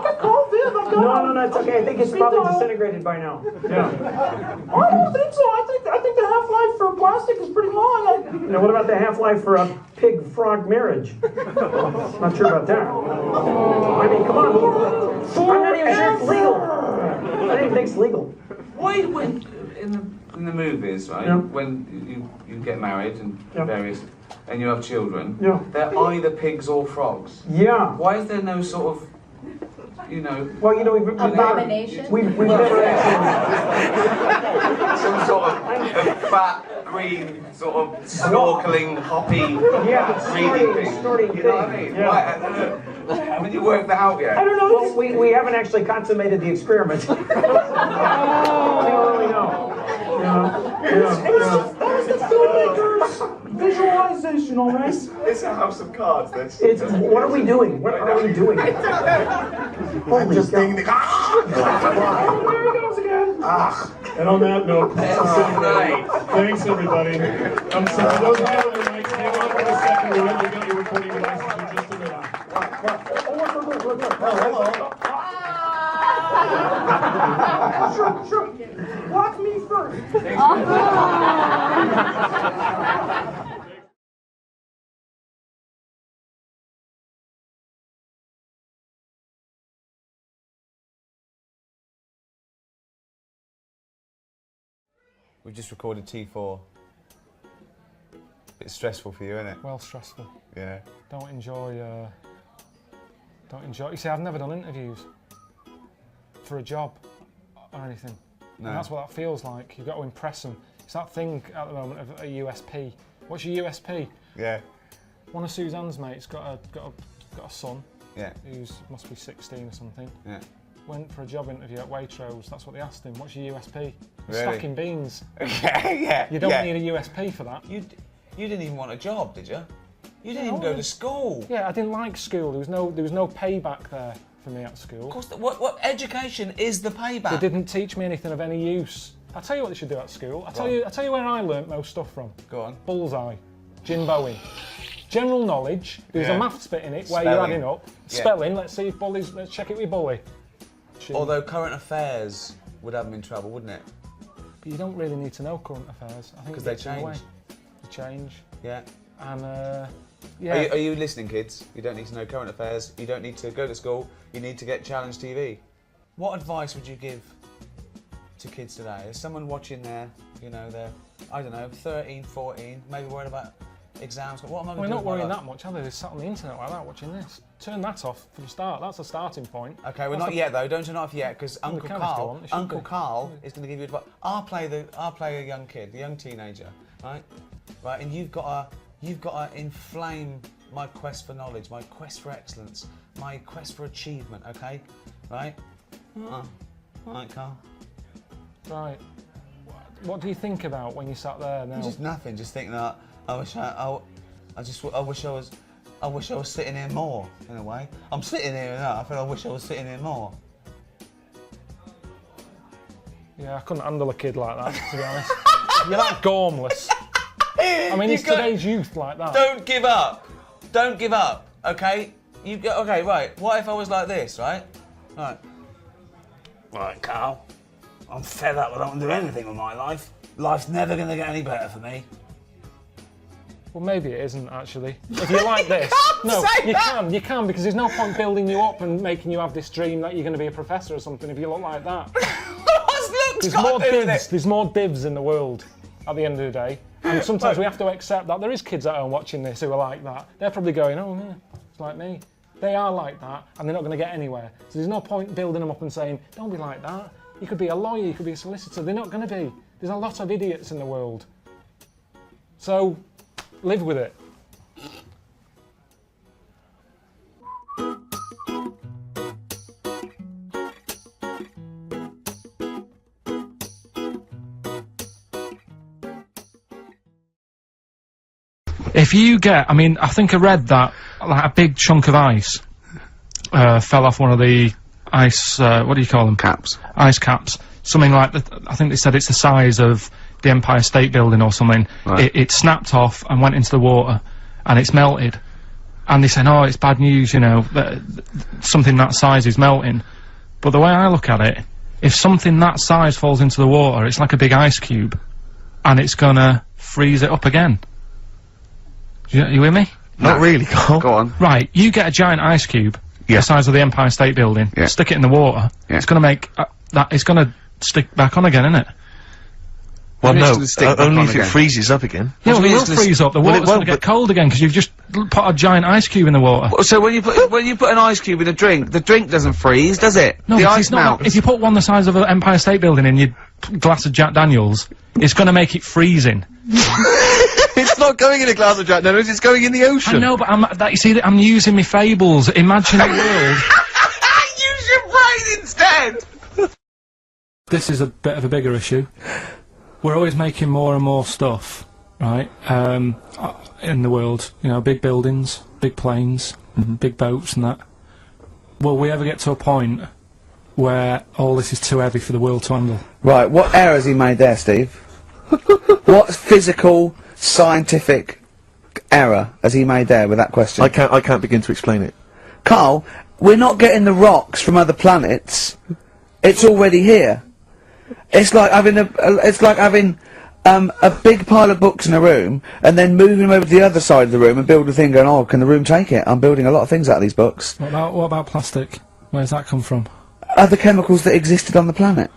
can call Viv. No, it's okay. I think it's probably disintegrated by now. Yeah. I don't think so. I think the half-life for plastic is pretty long. Now, what about the half-life for a pig-frog marriage? Not sure about that. I mean, come on. I'm not even sure it's legal. I don't even think it's legal. Why, when in the movies, right? Yeah. When you get married and Yeah. and you have children, Yeah. they're either pigs or frogs. Yeah. Why is there no sort of, you know? Well, you know, we've Abomination? We've never actually. Some sort of fat, green, sort of snorkeling, hoppy, breathing thing. Snorting You know what I mean? Yeah. Why? I don't know. Haven't you worked that out yet? I don't know. Well, we haven't actually consummated the experiment. We don't really know. That was the filmmaker's visualization, all right? It's a house of cards. What are we doing? What are we doing? I'm just thinking. There he goes again. And on that note, thanks everybody. I'm sorry, those of you on the mics, hang on for a second. We got your recording devices in just a minute. Sure. Block me first. We've just recorded T4. Bit stressful for you, isn't it? Well, stressful. Yeah. Don't enjoy. You see, I've never done interviews for a job or anything. No. And that's what that feels like. You've got to impress them. It's that thing at the moment of a USP. What's your USP? Yeah. One of Suzanne's mates got a son. Yeah. Who's must be 16 or something. Yeah. Went for a job interview at Waitrose. That's what they asked him. What's your USP? Really? Stacking beans. Yeah. You don't need a USP for that. You didn't even want a job, did you? You didn't even go to school. Yeah, I didn't like school. There was no payback there for me at school. Of course, what education is the payback? They didn't teach me anything of any use. I'll tell you what they should do at school. I'll tell you where I learnt most stuff from. Go on. Bullseye. Jim Bowen. General knowledge. There's a maths bit in it where Spelling. you're adding up. Yeah. Spelling. Let's check it with Bully. Although current affairs would have them in trouble, wouldn't it? But you don't really need to know current affairs. I think Because they it gets in the way. change. They change. Yeah. And yeah. Are you listening, kids? You don't need to know current affairs. You don't need to go to school. You need to get Challenge TV. What advice would you give to kids today? Is someone watching there, they're, I don't know, 13, 14, maybe worried about exams? What am I going to do? We're not worrying that much, are they? They're sat on the internet like that watching this. Turn that off from the start. That's a starting point. Okay, we're not yet though. Don't turn it off yet, because Uncle Karl is going to give you advice. I'll play a young kid, the young teenager, right? Right, and you've got to inflame my quest for knowledge, my quest for excellence, my quest for achievement, okay? Right? Right, Karl. Right. What do you think about when you sat there now? Just nothing, just thinking that I wish I was sitting here more, in a way. I'm sitting here enough, and I wish I was sitting here more. Yeah, I couldn't handle a kid like that, to be honest. You're that gormless. I mean, it's today's youth like that. Don't give up. Don't give up, okay? Okay, right. What if I was like this, right? Right. Right, Karl. I'm fed up. I don't want to do anything with my life. Life's never going to get any better for me. Well, maybe it isn't, actually. If you're like this... You can, because there's no point building you up and making you have this dream that you're going to be a professor or something if you look like that. There's more divs in the world at the end of the day. And sometimes we have to accept that there is kids at home watching this who are like that. They're probably going, oh, yeah, it's like me. They are like that, and they're not going to get anywhere. So there's no point building them up and saying, don't be like that. You could be a lawyer, you could be a solicitor. They're not going to be. There's a lot of idiots in the world. So, live with it. If you get, I think I read that like a big chunk of ice fell off one of the ice, what do you call them? Caps. Ice caps. Something like that. I think they said it's the size of the Empire State Building or something. Right. It snapped off and went into the water, and it's melted. And they said, oh, it's bad news, you know, that something that size is melting. But the way I look at it, if something that size falls into the water, it's like a big ice cube, and it's gonna freeze it up again. You with me? Not really, Karl. Go on. Right, you get a giant ice cube, the size of the Empire State Building, stick it in the water, it's gonna make, it's gonna stick back on again, isn't it? Well, no, only if it freezes up again. Yeah, well, it will freeze up. The water's going to get cold again because you've just put a giant ice cube in the water. So when you put an ice cube in a drink, the drink doesn't freeze, does it? No, the ice melts. If you put one the size of an Empire State Building in your glass of Jack Daniels, it's going to make it freezing. It's not going in a glass of Jack Daniels, it's going in the ocean. I know, but you see, I'm using my fables, imaginary world. Use your brain instead! This is a bit of a bigger issue. We're always making more and more stuff, right, in the world. You know, big buildings, big planes, big boats and that. Will we ever get to a point where all this is too heavy for the world to handle? Right, what error has he made there, Steve? What physical, scientific error has he made there with that question? I can't begin to explain it. Karl, we're not getting the rocks from other planets. It's already here. It's like having a big pile of books in a room and then moving them over to the other side of the room and build a thing going, oh, can the room take it? I'm building a lot of things out of these books. What about plastic? Where's that come from? Other chemicals that existed on the planet.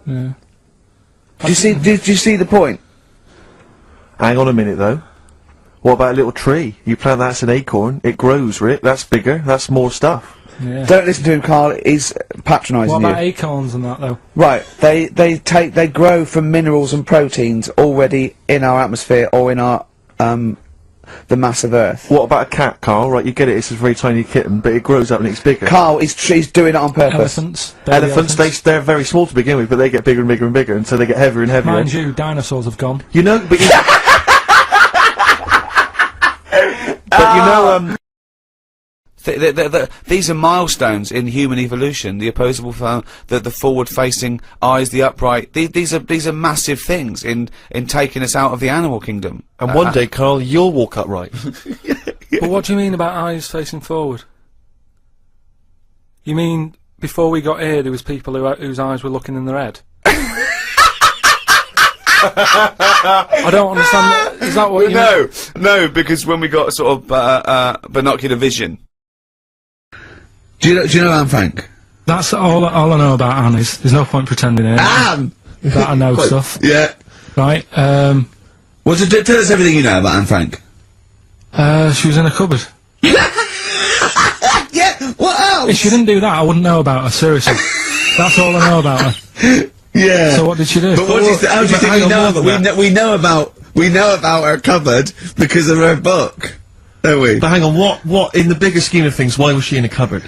Yeah. Do you see the point? Hang on a minute though. What about a little tree? You plant that as an acorn, it grows, Rick. That's bigger, that's more stuff. Yeah. Don't listen to him, Karl. He's patronising you. What about acorns and that, though? Right, they grow from minerals and proteins already in our atmosphere or in our the mass of Earth. What about a cat, Karl? Right, you get it. It's a very tiny kitten, but it grows up and it's bigger. Karl, he's doing it on purpose. Elephants, they're very small to begin with, but they get bigger and bigger and bigger, and so they get heavier and heavier. Mind you, dinosaurs have gone. You know, but you know, these are milestones in human evolution. The opposable, the forward-facing eyes, the upright. These are massive things in taking us out of the animal kingdom. And one day, Karl, you'll walk upright. But what do you mean about eyes facing forward? You mean before we got here, there was people whose eyes were looking in their head? I don't understand. Is that what you mean? No, because when we got sort of binocular vision. Do you know Anne Frank? That's all I know about Anne is. There's no point pretending here. Anne! That I know stuff. Yeah. Right, well, tell us everything you know about Anne Frank. She was in a cupboard. Yeah, what else? If she didn't do that, I wouldn't know about her, seriously. That's all I know about her. Yeah. So what did she do? But how do you think we know about her cupboard because of her book? Are we? But hang on, what, in the bigger scheme of things, why was she in a cupboard?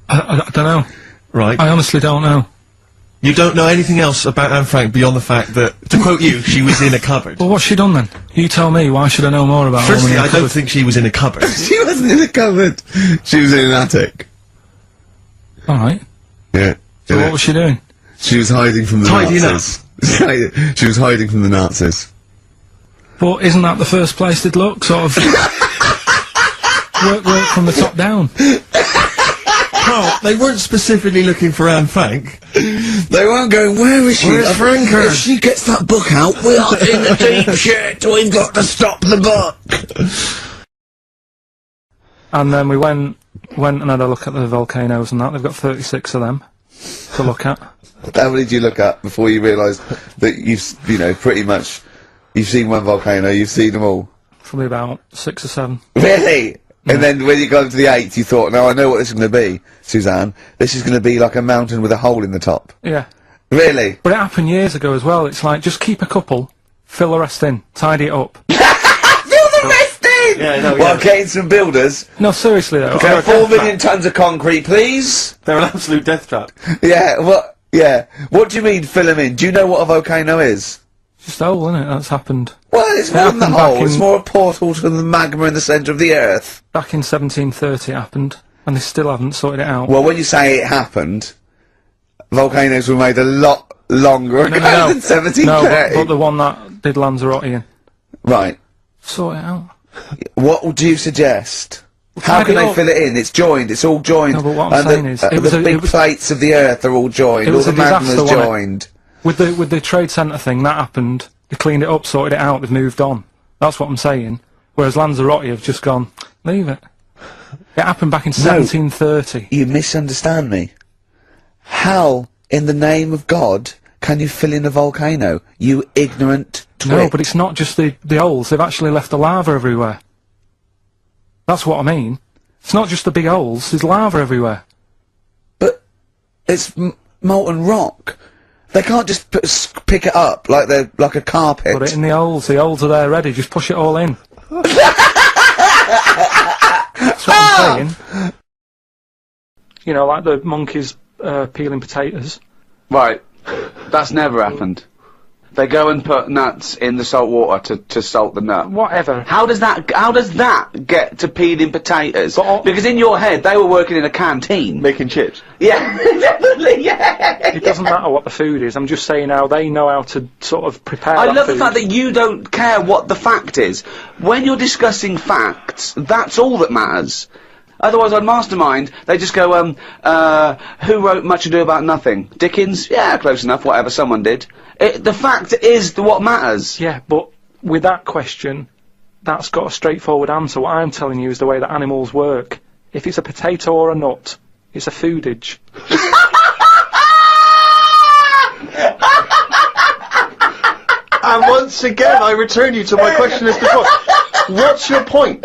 I don't know. Right. I honestly don't know. You don't know anything else about Anne Frank beyond the fact that, to quote you, she was in a cupboard? Well, what's she done then? You tell me, why should I know more about her? Firstly, I don't think she was in a cupboard. She wasn't in a cupboard. She was in an attic. Alright. Yeah. So what was she doing? She was hiding from the Tidying Nazis. She was hiding from the Nazis. But isn't that the first place they'd look? Sort of work from the top down. Oh, they weren't specifically looking for Anne Frank. They weren't going, where is she? Where's Franker? If she gets that book out, we are in the deep shit. We've got to stop the book. And then we went and had a look at the volcanoes and that. They've got 36 of them to look at. How many did you look at before you realised that pretty much, you've seen one volcano, you've seen them all? Probably about 6 or 7. Really? Yeah. And then when you got to the 8th, you thought, now I know what this is going to be, Suzanne. This is going to be like a mountain with a hole in the top. Yeah. Really? But it happened years ago as well. It's like, just keep a couple, fill the rest in, tidy it up. Fill the rest in! Yeah, no, Well, getting some builders. No, seriously though. Okay, 4 million tons of concrete, please. They're an absolute death trap. Yeah, what? Yeah. What do you mean, fill them in? Do you know what a volcano is? Just a hole, isn't it? That's happened. Well, it's more than the hole. It's more a portal to the magma in the centre of the Earth. Back in 1730 it happened, and they still haven't sorted it out. Well, when you say it happened, volcanoes were made a lot longer ago than 1730. No, but the one that did Lanzarote. Right. Sort it out. What do you suggest? How can they fill it in? It's joined. It's all joined. No, but what I'm saying is, the big plates of the Earth are all joined. All the magma's joined. With the trade centre thing, that happened. They cleaned it up, sorted it out. They've moved on. That's what I'm saying. Whereas Lanzarote have just gone, leave it. It happened back in 1730. You misunderstand me. How, in the name of God, can you fill in a volcano? You ignorant twit. No, but it's not just the holes. They've actually left the lava everywhere. That's what I mean. It's not just the big holes. There's lava everywhere. But it's molten rock. They can't just pick it up like they're like a carpet. Put it in the holes. The holes are there ready. Just push it all in. That's what I'm saying. You know, like the monkeys peeling potatoes. Right. That's never happened. They go and put nuts in the salt water to salt the nut. Whatever. How does that get to peeling potatoes? Because in your head, they were working in a canteen. Making chips. Yeah, definitely, yeah. It doesn't matter what the food is. I'm just saying how they know how to sort of prepare I that love food. the fact that you don't care what the fact is. When you're discussing facts, that's all that matters. Otherwise, on Mastermind, they just go, who wrote Much Ado About Nothing? Dickens? Yeah, close enough, whatever, someone did. The fact is what matters. Yeah, but with that question, that's got a straightforward answer. What I'm telling you is the way that animals work. If it's a potato or a nut, it's a foodage. And once again, I return you to my question as before. What's your point?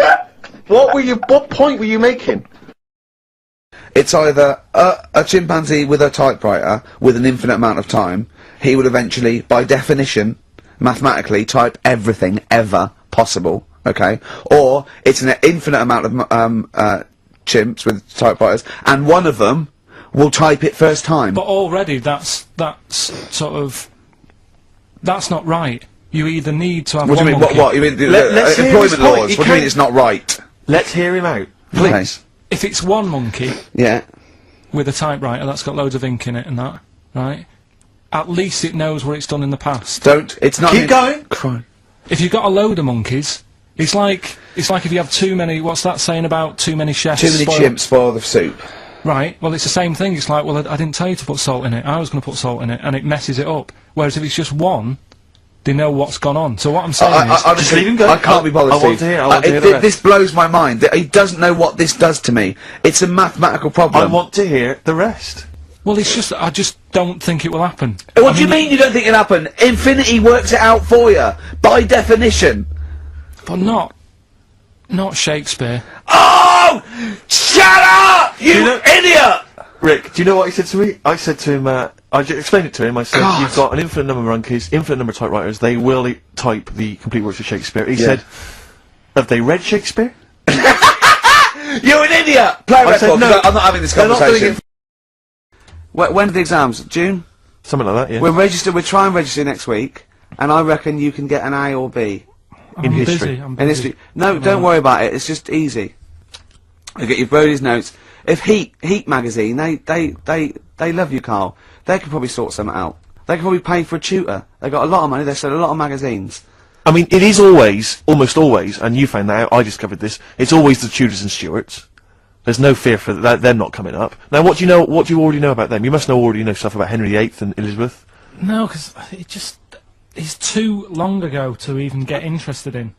What point were you making? It's either a chimpanzee with a typewriter with an infinite amount of time. He would eventually, by definition, mathematically, type everything ever possible. Okay, or it's an infinite amount of chimps with typewriters, and one of them will type it first time. But already, that's not right. You either need to have What do one you mean? monkey. What? You mean employment laws? What do you mean it's not right? Let's hear him out, please. If it's one monkey, yeah, with a typewriter that's got loads of ink in it and that, right? At least it knows what it's done in the past. It's not. Keep going. Fine. If you've got a load of monkeys, it's like if you have too many. What's that saying about too many chefs? Too many chimps spoil the soup. Right. Well, it's the same thing. It's like, well, I didn't tell you to put salt in it. I was going to put salt in it, and it messes it up. Whereas if it's just one, they know what's gone on. So what I'm saying is, just leave him go. I can't be bothered. I want to hear. This blows my mind. He doesn't know what this does to me. It's a mathematical problem. I want to hear the rest. Well, it's just I just don't think it will happen. What do you mean you don't think it'll happen? Infinity works it out for you by definition. But not Shakespeare. Oh! Shut up, you idiot! Rick, do you know what he said to me? I said to him, I explained it to him. I said, you've got an infinite number of monkeys, infinite number of typewriters. They will type the complete works of Shakespeare. He said, Have they read Shakespeare? You're an idiot! Play I said record, no. I'm not having this They're not doing conversation. When are the exams? June? Something like that, yeah. We're trying to register next week, and I reckon you can get an A or B. In history. I'm In busy. history. No, don't worry about it, it's just easy. You get your Brody's notes. If Heat magazine, they love you, Carl. They could probably sort something out. They could probably pay for a tutor. They got a lot of money, they sell a lot of magazines. I mean, it is always, almost always, and you found that out, I discovered this, it's always the Tudors and Stuarts. There's no fear for that, they're not coming up. Now, what do you already know about them? You must already know stuff about Henry VIII and Elizabeth. No, because it's too long ago to even get interested in.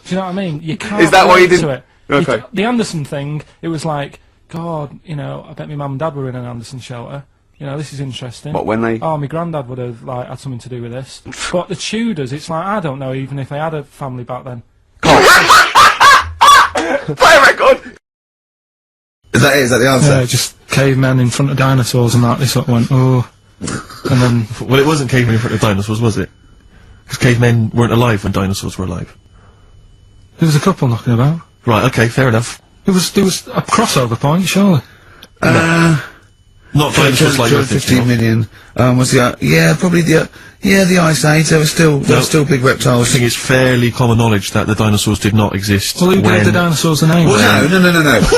Do you know what I mean? You can't Is that why you relate didn't- to it. Okay. The Anderson thing, it was like, God, you know, I bet my mum and dad were in an Anderson shelter. You know, this is interesting. What, when they- Oh, my granddad would have, like, had something to do with this. But the Tudors, it's like, I don't know even if they had a family back then. Play a record! Is that it? Is that the answer? Yeah, just cavemen in front of dinosaurs and that, they sort of went, oh. And then... Well, it wasn't cavemen in front of dinosaurs, was it? Because cavemen weren't alive when dinosaurs were alive. There was a couple knocking about. Right, okay, fair enough. There was a crossover point, surely. Not dinosaurs like 15 million. Was the probably the Ice Age. There were still big reptiles. I think it's fairly common knowledge that the dinosaurs did not exist. Well, who gave the dinosaurs a name? Well, no.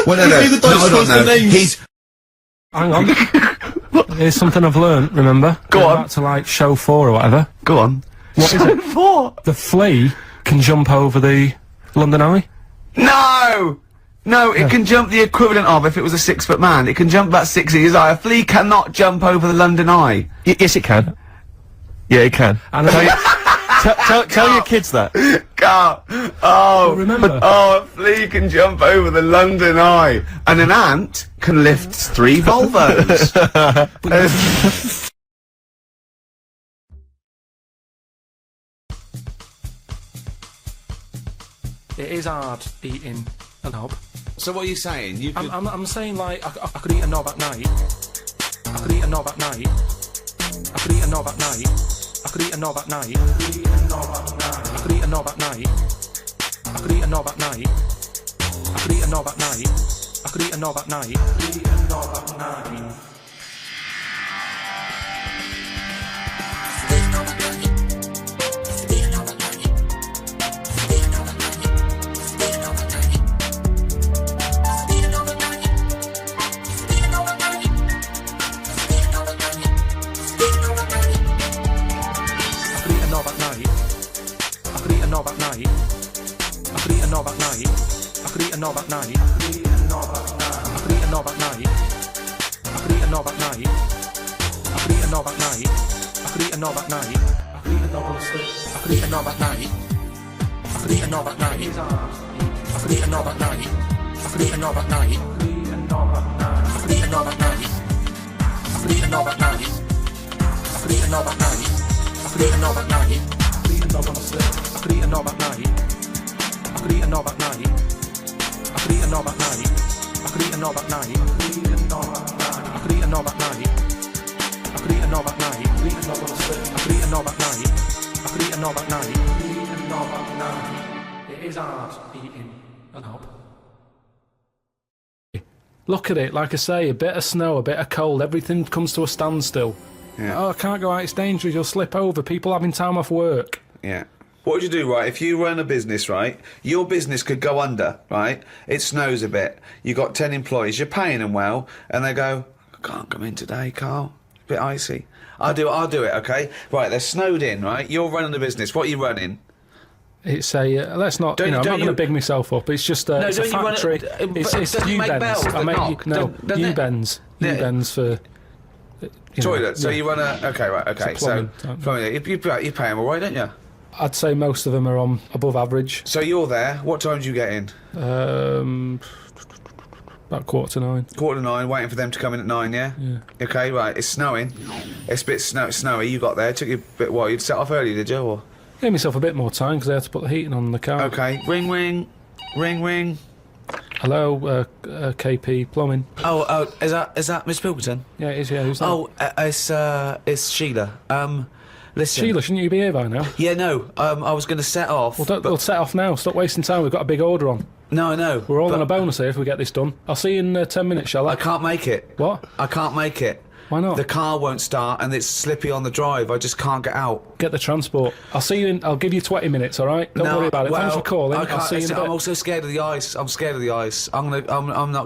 Well, no. Who gave the dinosaurs their names? Hang on. Here's something I've learnt, remember? Go on. Back to, like, show 4 or whatever. Go on. What is it? 4? The flea can jump over the London Eye? No, it can jump the equivalent of if it was a 6-foot man. It can jump about 6 inches high. A flea cannot jump over the London Eye. Yes, it can. Yeah, it can. And tell your kids that. Carl. Remember? A flea can jump over the London Eye. And an ant can lift 3 Volvos. It is hard eating a knob. So what are you saying? You could... I'm saying, like, I could eat a knob at night. I could eat a knob at night. I could eat a knob at night. I could eat a knob at night. I could eat a knob at night. I could eat a knob at night. I could eat a knob at night. I could eat a knob at night. I could eat a knob at night. I could eat a knob at night. Knob at night. I could eat a knob at night. I could eat a knob at night. I could eat a knob at night. I could eat a knob at night. I could eat a knob at night. I could eat a knob on a stick. I could eat a knob at night. I could eat a knob at night. I could eat a knob at night. I could eat a knob at night. I could eat a knob at night. I could eat a knob at night. I could eat a knob at night. I could eat a knob at night. I could eat a knob on a stick. I could eat a knob at night. I could eat a knob at night. I could eat a knob at night. I could eat a knob at night. I could eat a knob at night. I could eat a knob at night. I could eat a knob on a stick. I could eat a knob at night. I could eat a knob at night. I could eat a knob at night. It is hard eating a knob. Look at it, like I say, a bit of snow, a bit of cold, everything comes to a standstill. Yeah. Oh, I can't go out, it's dangerous, you'll slip over, people having time off work. Yeah. What would you do, right, if you run a business, right, your business could go under, right, it snows a bit, you got 10 employees, you're paying them well, and they go, I can't come in today, Carl, it's a bit icy. I'll do it, okay? Right, they're snowed in, right, you're running the business, what are you running? It's a, let's not, I'm not going to big myself up, it's just it's a factory, it's U-bends, U-bends, U-bends for... Toilet, so you run okay, so plumbing, you pay them all right, don't you? I'd say most of them are on above average. So you're there. What time do you get in? About 8:45. 8:45, waiting for them to come in at 9, yeah? Yeah. Okay, right, it's snowing. It's a bit snowy, you got there. It took you a bit while. You'd set off early, did you? Or? Gave myself a bit more time because I had to put the heating on the car. Okay, ring, ring. Ring, ring. Hello, KP Plumbing. Oh, is that Miss Pilkington? Yeah, it is, yeah, who's that? Oh, it's Sheila. Listen. Sheila, shouldn't you be here by now? Yeah, no. I was going to set off. We'll set off now. Stop wasting time. We've got a big order on. No, I know. We're all on a bonus here if we get this done. I'll see you in 10 minutes, shall I? I can't make it. What? I can't make it. Why not? The car won't start and it's slippy on the drive. I just can't get out. Get the transport. I'll see you in. I'll give you 20 minutes. All right. Don't worry about it. Thanks for calling. I'll see you in a bit. I'm also scared of the ice. I'm scared of the ice. I'm not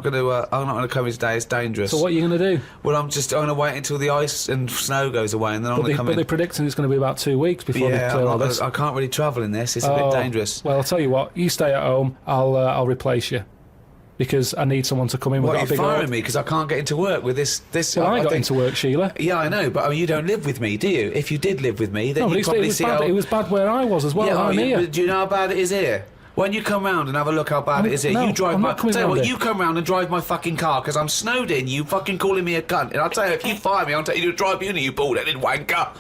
gonna come in today. It's dangerous. So what are you gonna do? Well, I'm gonna wait until the ice and snow goes away, and then I'm gonna come in. But they're predicting it's going to be about 2 weeks before they clear all this. I can't really travel in this. It's a bit dangerous. Well, I'll tell you what. You stay at home. I'll replace you. Because I need someone to come in. What, you're firing me because I can't get into work with this? Well, I got into work, Sheila. Yeah, I know, but you don't live with me, do you? If you did live with me, then you'd probably see how... It was bad where I was as well. Yeah, I'm here. Do you know how bad it is here? When you come round and have a look how bad it is here, you drive my... Tell you what, you come round and drive my fucking car because I'm snowed in, you fucking calling me a cunt. And I'll tell you, if you fire me, I'll take you to drive uni, you bald-headed wanker.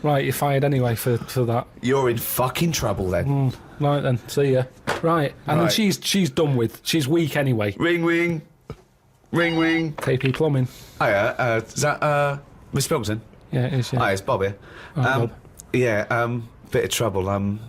Right, you're fired anyway for that. You're in fucking trouble then. Right then, see ya. Right, and then she's done with. She's weak anyway. Ring ring. Ring ring. KP Plumbing. Hiya, is that Miss Pilkington? Yeah, it is, yeah. Hi, it's Bob here. Bob. Yeah, bit of trouble. In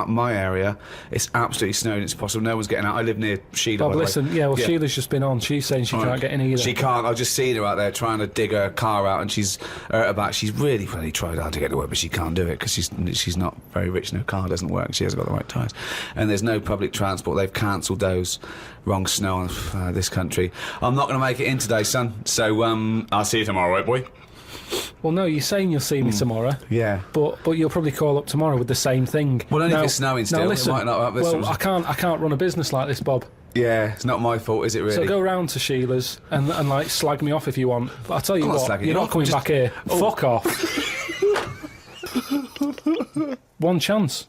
my area, it's absolutely snowing. It's possible no one's getting out. I live near Sheila. Bob, listen, Sheila's just been on. She's saying she can't get in either. She can't. I've just seen her out there trying to dig her car out, and she's at her back. She's really tried hard to get to work, but she can't do it because she's not very rich. And her car doesn't work. She hasn't got the right tyres, and there's no public transport. They've cancelled those. Wrong snow on this country. I'm not going to make it in today, son. So I'll see you tomorrow, right, boy? Well, no, you're saying you'll see me tomorrow. Yeah. But you'll probably call up tomorrow with the same thing. Well, only if it's snowing still. Now, listen, it might not well, I can't run a business like this, Bob. Yeah, it's not my fault, is it really? So go round to Sheila's and like slag me off if you want. But I'll tell you what, you're not coming back here. Oh. Fuck off. One chance.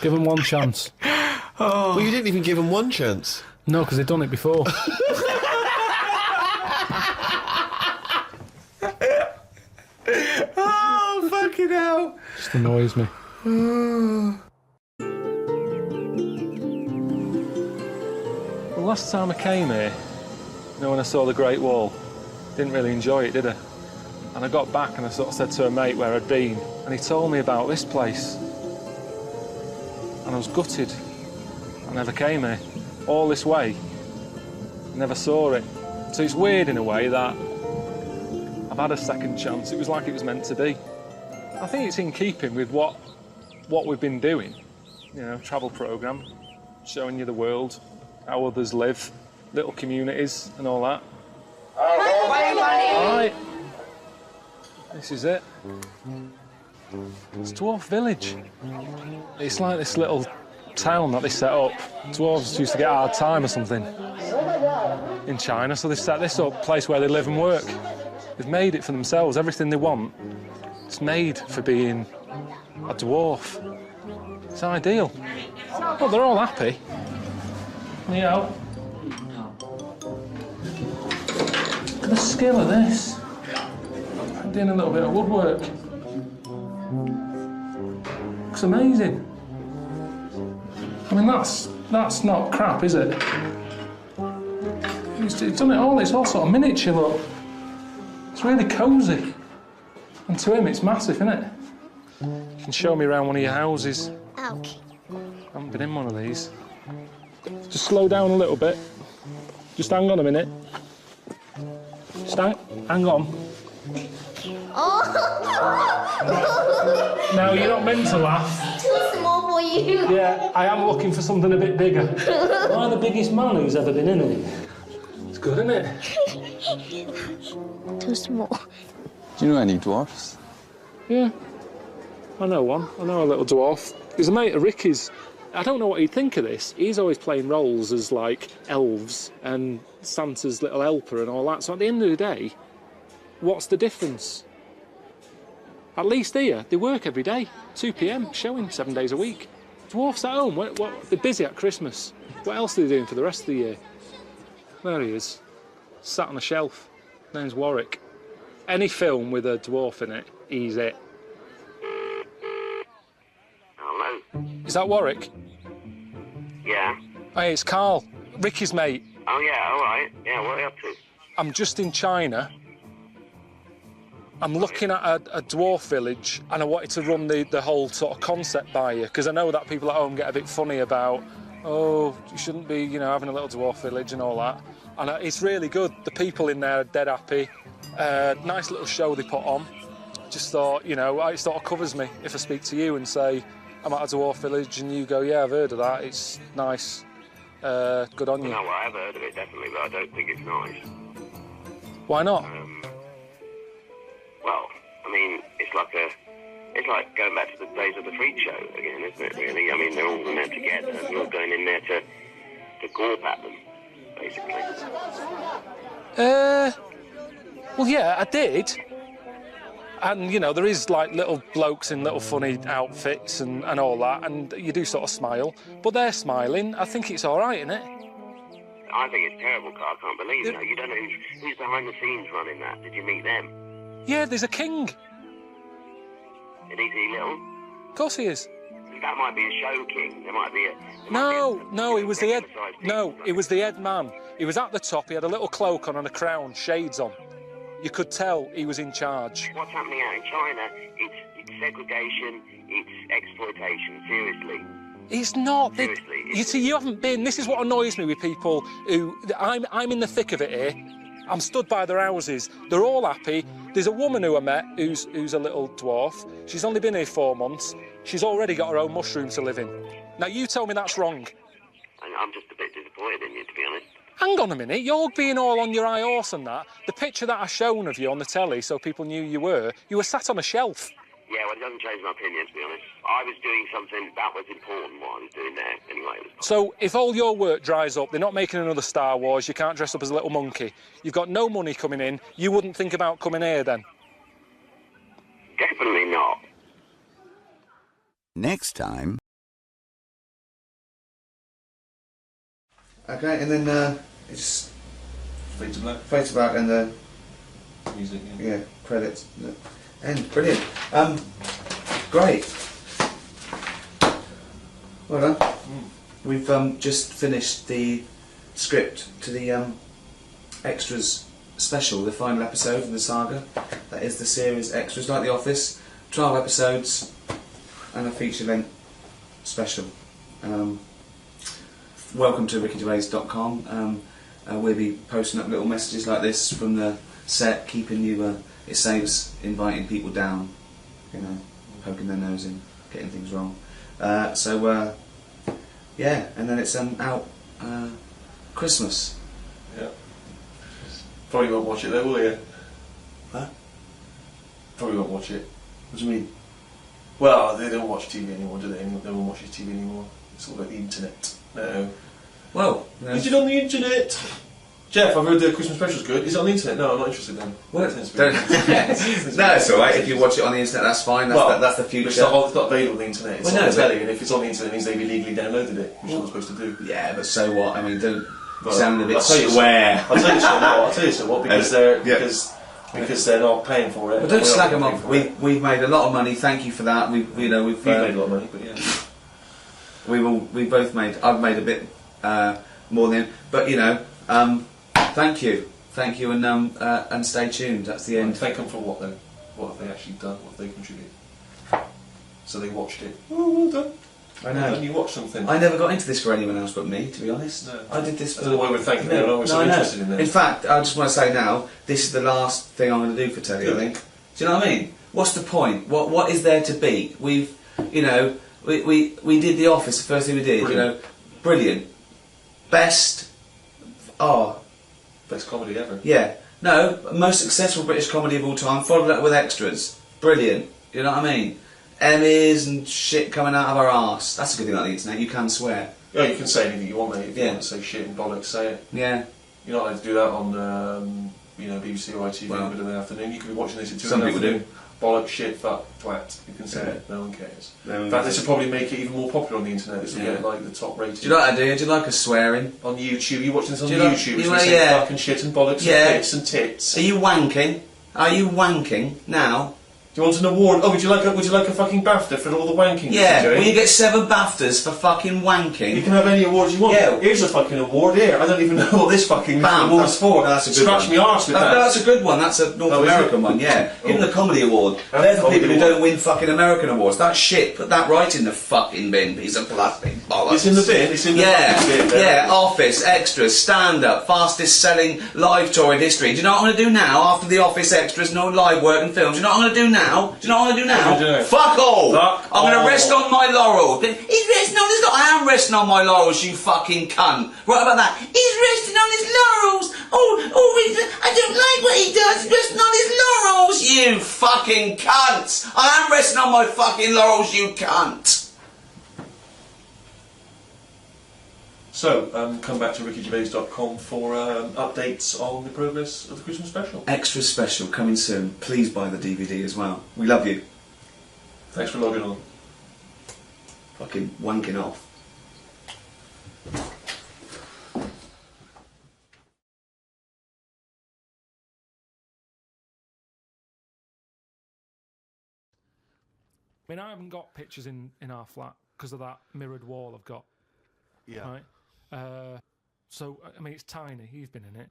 Give them one chance. Oh. Well, you didn't even give them one chance. No, because they've done it before. Oh, fucking hell. Just annoys me. Well, last time I came here, when I saw the Great Wall, didn't really enjoy it, did I? And I got back and I sort of said to a mate where I'd been, and he told me about this place. And I was gutted. I never came here. All this way. I never saw it. So it's weird in a way that I've had a second chance. It was like it was meant to be. I think it's in keeping with what we've been doing. Travel programme, showing you the world, how others live, little communities and all that. All right. This is it. It's Dwarf Village. It's like this little town that they set up. Dwarves used to get a hard time or something in China, so they set this up, a place where they live and work. They've made it for themselves, everything they want. It's made for being a dwarf. It's ideal. Well, they're all happy. Yeah. Look at the skill of this. I'm doing a little bit of woodwork. Looks amazing. I mean, that's not crap, is it? He's done it all. It's all sort of miniature, look. It's really cosy. And to him, it's massive, isn't it? You can show me around one of your houses. Okay. I haven't been in one of these. Just slow down a little bit. Just hang on a minute. Just hang on. Oh! No, you're not meant to laugh. Too small for you. Yeah, I am looking for something a bit bigger. Am I the biggest man who's ever been in it? It's good, isn't it? Too small. Do you know any dwarfs? Yeah. I know one. I know a little dwarf. He's a mate of Ricky's. I don't know what he'd think of this. He's always playing roles as, like, elves and Santa's little helper and all that. So at the end of the day, what's the difference? At least here, they work every day. 2 p.m, showing 7 days a week. Dwarfs at home. They're busy at Christmas. What else are they doing for the rest of the year? There he is. Sat on a shelf. Name's Warwick. Any film with a dwarf in it, he's it. Hello? Is that Warwick? Yeah. Hey, it's Karl, Ricky's mate. Oh, yeah, all right. Yeah, what are you up to? I'm just in China. I'm looking at a dwarf village, and I wanted to run the whole sort of concept by you, because I know that people at home get a bit funny about, oh, you shouldn't be, you know, having a little dwarf village and all that. And it's really good. The people in there are dead happy. Nice little show they put on. Just thought, you know, it sort of covers me if I speak to you and say, I'm at a dwarf village, and you go, yeah, I've heard of that. It's nice. Good on you. No, I have heard of it, definitely, but I don't think it's nice. Why not? Well, I mean, it's like going back to the days of the freak show again, isn't it, really? I mean, they're all in there together, and you're going in there to gawp at them, basically. Well, yeah, I did. And, you know, there is, like, little blokes in little funny outfits and all that, and you do sort of smile. But they're smiling. I think it's all right, isn't it? I think it's terrible, Carl. I can't believe it. You don't know who's behind the scenes running that. Did you meet them? Yeah, there's a king. And is he little? Of course he is. That might be a show king. There might be a... No, he was the head... No, he was the head man. He was at the top, he had a little cloak on and a crown, shades on. You could tell he was in charge. What's happening out in China, it's segregation, it's exploitation, seriously. It's not. Seriously. You see, you haven't been... This is what annoys me with people who... I'm in the thick of it here. I'm stood by their houses. They're all happy. There's a woman who I met who's a little dwarf. She's only been here 4 months. She's already got her own mushroom to live in. Now, you tell me that's wrong. I'm just a bit disappointed in you, to be honest. Hang on a minute. You're being all on your high horse and that. The picture that I shown of you on the telly so people knew you were sat on a shelf. Yeah, well, it doesn't change my opinion, to be honest. I was doing something that was important, what I was doing there, anyway. So, if all your work dries up, they're not making another Star Wars, you can't dress up as a little monkey, you've got no money coming in, you wouldn't think about coming here then? Definitely not. Next time... Okay, and then it's... Fade to black. Fade to black and the... Music, yeah, credits. End. Brilliant. Great. Well done. We've just finished the script to the extras special, the final episode of the saga. That is the series extras, like The Office. 12 episodes and a feature-length special. Welcome to rickygervais.com. We'll be posting up little messages like this from the set, keeping you... it saves inviting people down, you know, poking their nose in, getting things wrong. Yeah, and then it's out Christmas. Yeah. Probably won't watch it though, will you? Huh? Probably won't watch it. What do you mean? Well, they don't watch TV anymore, do they? No one watches TV anymore. It's all about the internet. No. Well, no. Is it on the internet? Jeff, I've heard the Christmas special's good. Is it on the internet? No, I'm not interested then. Well, no, it's alright. If you watch it on the internet, that's fine. That's the future. It's not available on the internet. It's on the telly, and if it's on the internet, it means they've illegally downloaded it, which I'm supposed to do. Yeah, but so what? I mean, don't sound a bit square. I'll tell you so what. Because they're not paying for it. But don't slag them off. We've made a lot of money. Thank you for that. We've made a lot of money, but yeah. We both made. I've made a bit more than him, but you know. Thank you, and stay tuned. That's the end. Thank them for what though? What have they actually done? What have they contributed? So they watched it. Oh, well done. I know. And you watched something. I never got into this for anyone else but me, to be honest. No. I did this for... I don't know why we're thanking them. I'm so interested in them. In fact, I just want to say now, this is the last thing I'm going to do for telly, I think. Do you know what I mean? What's the point? What is there to beat? We've, you know, we did The Office, the first thing we did, Brilliant. You know. Brilliant. Best comedy ever. Yeah. No, most successful British comedy of all time, followed up with extras. Brilliant. You know what I mean? Emmys and shit coming out of our arse. That's a good thing about the internet, you can swear. Yeah, you can say anything you want, mate. If you want to say shit and bollocks, say it. Yeah. You're not allowed to do that on, BBC or ITV in the middle of the afternoon. You could be watching this at 2 Some in the people afternoon. Bollocks, shit, fuck, twat. You can say it. No one cares. No in fact, this will probably make it even more popular on the internet. This will get like the top rating. Do you like that, do you? Do you like us swearing? On YouTube. You watching this on do YouTube? You like, say fucking shit and bollocks and bits and tits. Are you wanking? Are you wanking now? Do you want an award? Oh, would you like a fucking BAFTA for all the wanking? Yeah, you're doing? will you get 7 BAFTAs for fucking wanking? You can have any awards you want. Yeah. Here's a fucking award here. I don't even know what this fucking award's for. That's a good Scratch one. me arse with that. No, that's a good one. That's a North American one, yeah. Give them the comedy award. They're for people who don't win fucking American awards. That shit, put that right in the fucking bin, piece of plastic bollocks. It's in the bin? It's in the fucking bin. Yeah, Office, Extras, Stand-Up, fastest selling live tour in history. Do you know what I'm going to do now, after the Office Extras, no live work and films? Do you know what I'm going to do now? Do you know what I'm going to do now? Fuck all! I'm going to rest on my laurels. He's resting on his laurels. I am resting on my laurels, you fucking cunt. Right about that. He's resting on his laurels. I don't like what he does. He's resting on his laurels, you fucking cunts. I am resting on my fucking laurels, you cunt. So, come back to rickygervais.com for updates on the progress of the Christmas special. Extra special coming soon. Please buy the DVD as well. We love you. Thanks for logging on. Fucking wanking off. I mean, I haven't got pictures in our flat because of that mirrored wall I've got. Yeah. Right? So, I mean, it's tiny. You've been in it.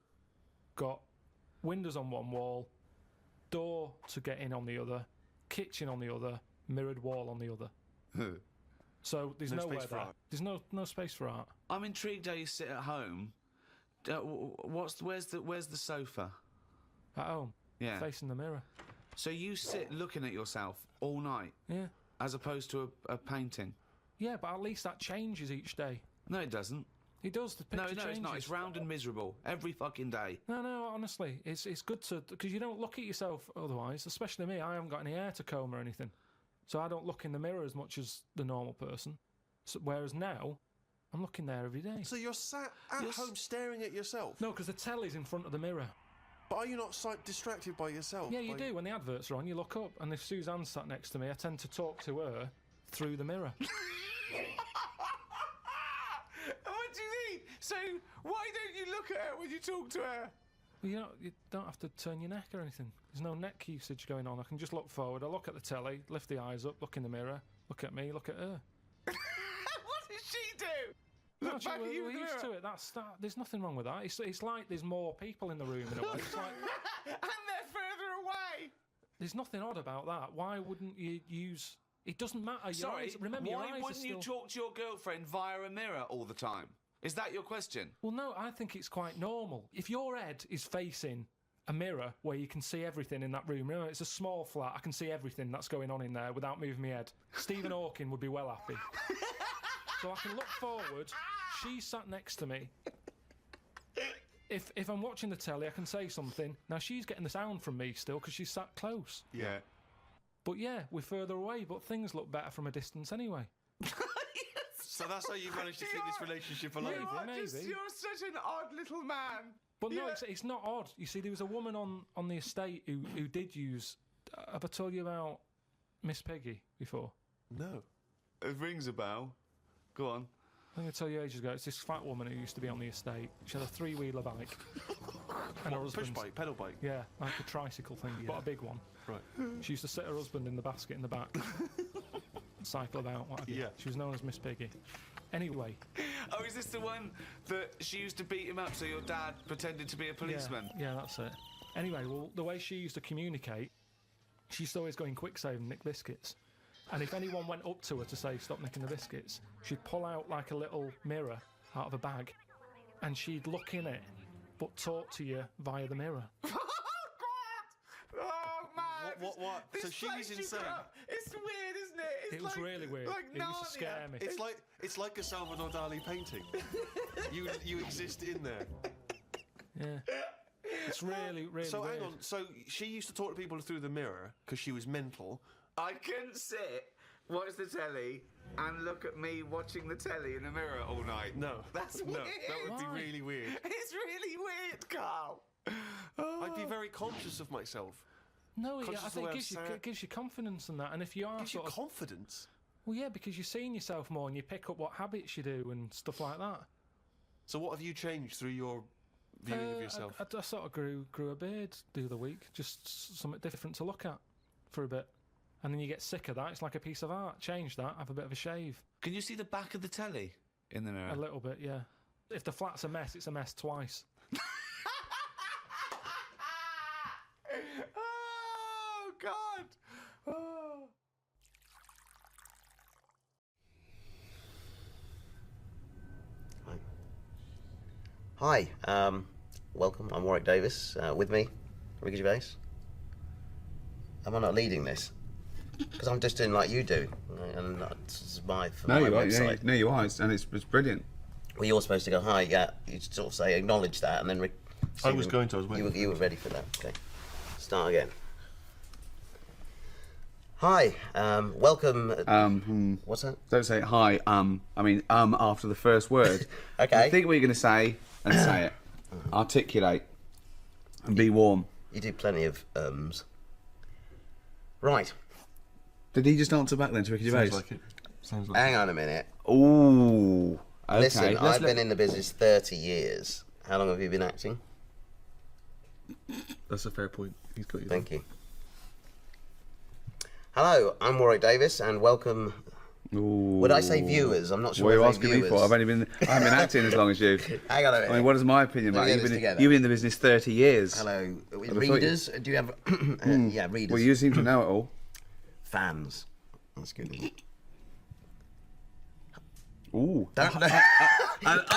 Got windows on one wall, door to get in on the other, kitchen on the other, mirrored wall on the other. So there's No nowhere space for there. art. There's no space for art. I'm intrigued how you sit at home. Where's the sofa? At home? Yeah. Facing the mirror. So you sit looking at yourself all night? Yeah. As opposed to a painting? Yeah, but at least that changes each day. No, it doesn't. It does. The picture No, changes. it's not. It's round and miserable every fucking day. No, honestly, it's good to, because you don't look at yourself otherwise. Especially me, I haven't got any hair to comb or anything, so I don't look in the mirror as much as the normal person. So, whereas now, I'm looking there every day. So you're sat at home staring at yourself? No, because the telly's in front of the mirror. But are you not distracted by yourself? Yeah, you do. When the adverts are on, you look up, and if Suzanne's sat next to me, I tend to talk to her through the mirror. What do you mean? So why don't you look at her when you talk to her? Well, you don't have to turn your neck or anything. There's no neck usage going on. I can just look forward. I look at the telly, lift the eyes up, look in the mirror, look at me, look at her. What does she do? No, Look back at you we're in the used mirror. to it. There's nothing wrong with that. It's like there's more people in the room in a way. It's like, And they're further away. there's nothing odd about that. Why wouldn't you use? It doesn't matter. Your Sorry, eyes, remember, your why eyes wouldn't are you still... talk to your girlfriend via a mirror all the time? Is that your question? Well, no, I think it's quite normal. If your head is facing a mirror where you can see everything in that room, remember, it's a small flat, I can see everything that's going on in there without moving my head. Stephen Hawking would be well happy. So I can look forward, she's sat next to me. If I'm watching the telly, I can say something. Now, she's getting the sound from me still because she's sat close. Yeah. But yeah, we're further away, but things look better from a distance anyway. So that's how you managed to keep this relationship alive. Maybe. You're such an odd little man. But no, it's not odd. You see, there was a woman on the estate who did use... have I told you about Miss Peggy before? No. It rings a bell. Go on. I'm going to tell you ages ago, it's this fat woman who used to be on the estate. She had a 3-wheeler bike. And her husband... Push bike, pedal bike? Yeah, like a tricycle thing, but a big one. Right. She used to sit her husband in the basket in the back. Cycle about, what have you. Yeah. She was known as Miss Piggy. Anyway. Oh, is this the one that she used to beat him up so your dad pretended to be a policeman? Yeah, that's it. Anyway, well, the way she used to communicate, she used to always go in quick save and nick biscuits. And if anyone went up to her to say, stop nicking the biscuits, she'd pull out like a little mirror out of a bag and she'd look in it, but talk to you via the mirror. Oh man! What? So she was insane. It's weird, isn't it? It was really weird. Like it used to scare me. It's like a Salvador Dali painting. you exist in there. Yeah. It's really weird. So hang on. So she used to talk to people through the mirror because she was mental. I couldn't sit, watch the telly, and look at me watching the telly in the mirror all night. No. That's no. weird. That would be really weird. It's really weird, Carl. I'd be very conscious of myself. No, I Conscious of the think way it gives you confidence and that. And if you are gives you confidence. Well, yeah, because you're seeing yourself more and you pick up what habits you do and stuff like that. So what have you changed through your viewing of yourself? I sort of grew a beard the other week, just something different to look at. for a bit. And then you get sick of that. It's like a piece of art. Change that, have a bit of a shave. Can you see the back of the telly in the mirror? A little bit, yeah. If the flat's a mess, it's a mess twice. Oh, God! Oh. Hi, welcome. I'm Warwick Davis. With me, Ricky Gervais. Am I not leading this? Because I'm just doing like you do, and that's my website. No, you are, and it's brilliant. Well, you're supposed to go hi. Yeah, you sort of say acknowledge that, and then I was waiting. You were ready for that. Okay, start again. Hi, welcome. What's that? Don't say hi. I mean after the first word. Okay. Think what you're going to say and say it. Articulate and be warm. You do plenty of Right. Did he just answer back then to Ricky Gervais? Sounds like it. Sounds like Hang on a minute. Ooh. Okay. Listen, I've been in the business 30 years. How long have you been acting? That's a fair point. He's got you. Thank you. Hello, I'm Warwick Davis, and welcome. Ooh. Would I say viewers? I'm not sure. What are you asking me for? I haven't been acting as long as you. Hang on a minute. I mean, what is my opinion about you've been in the business 30 years. Hello, readers. Do you have? Yeah, readers. Well, you seem to know it all. Fans. That's good. Isn't it? Ooh. Don't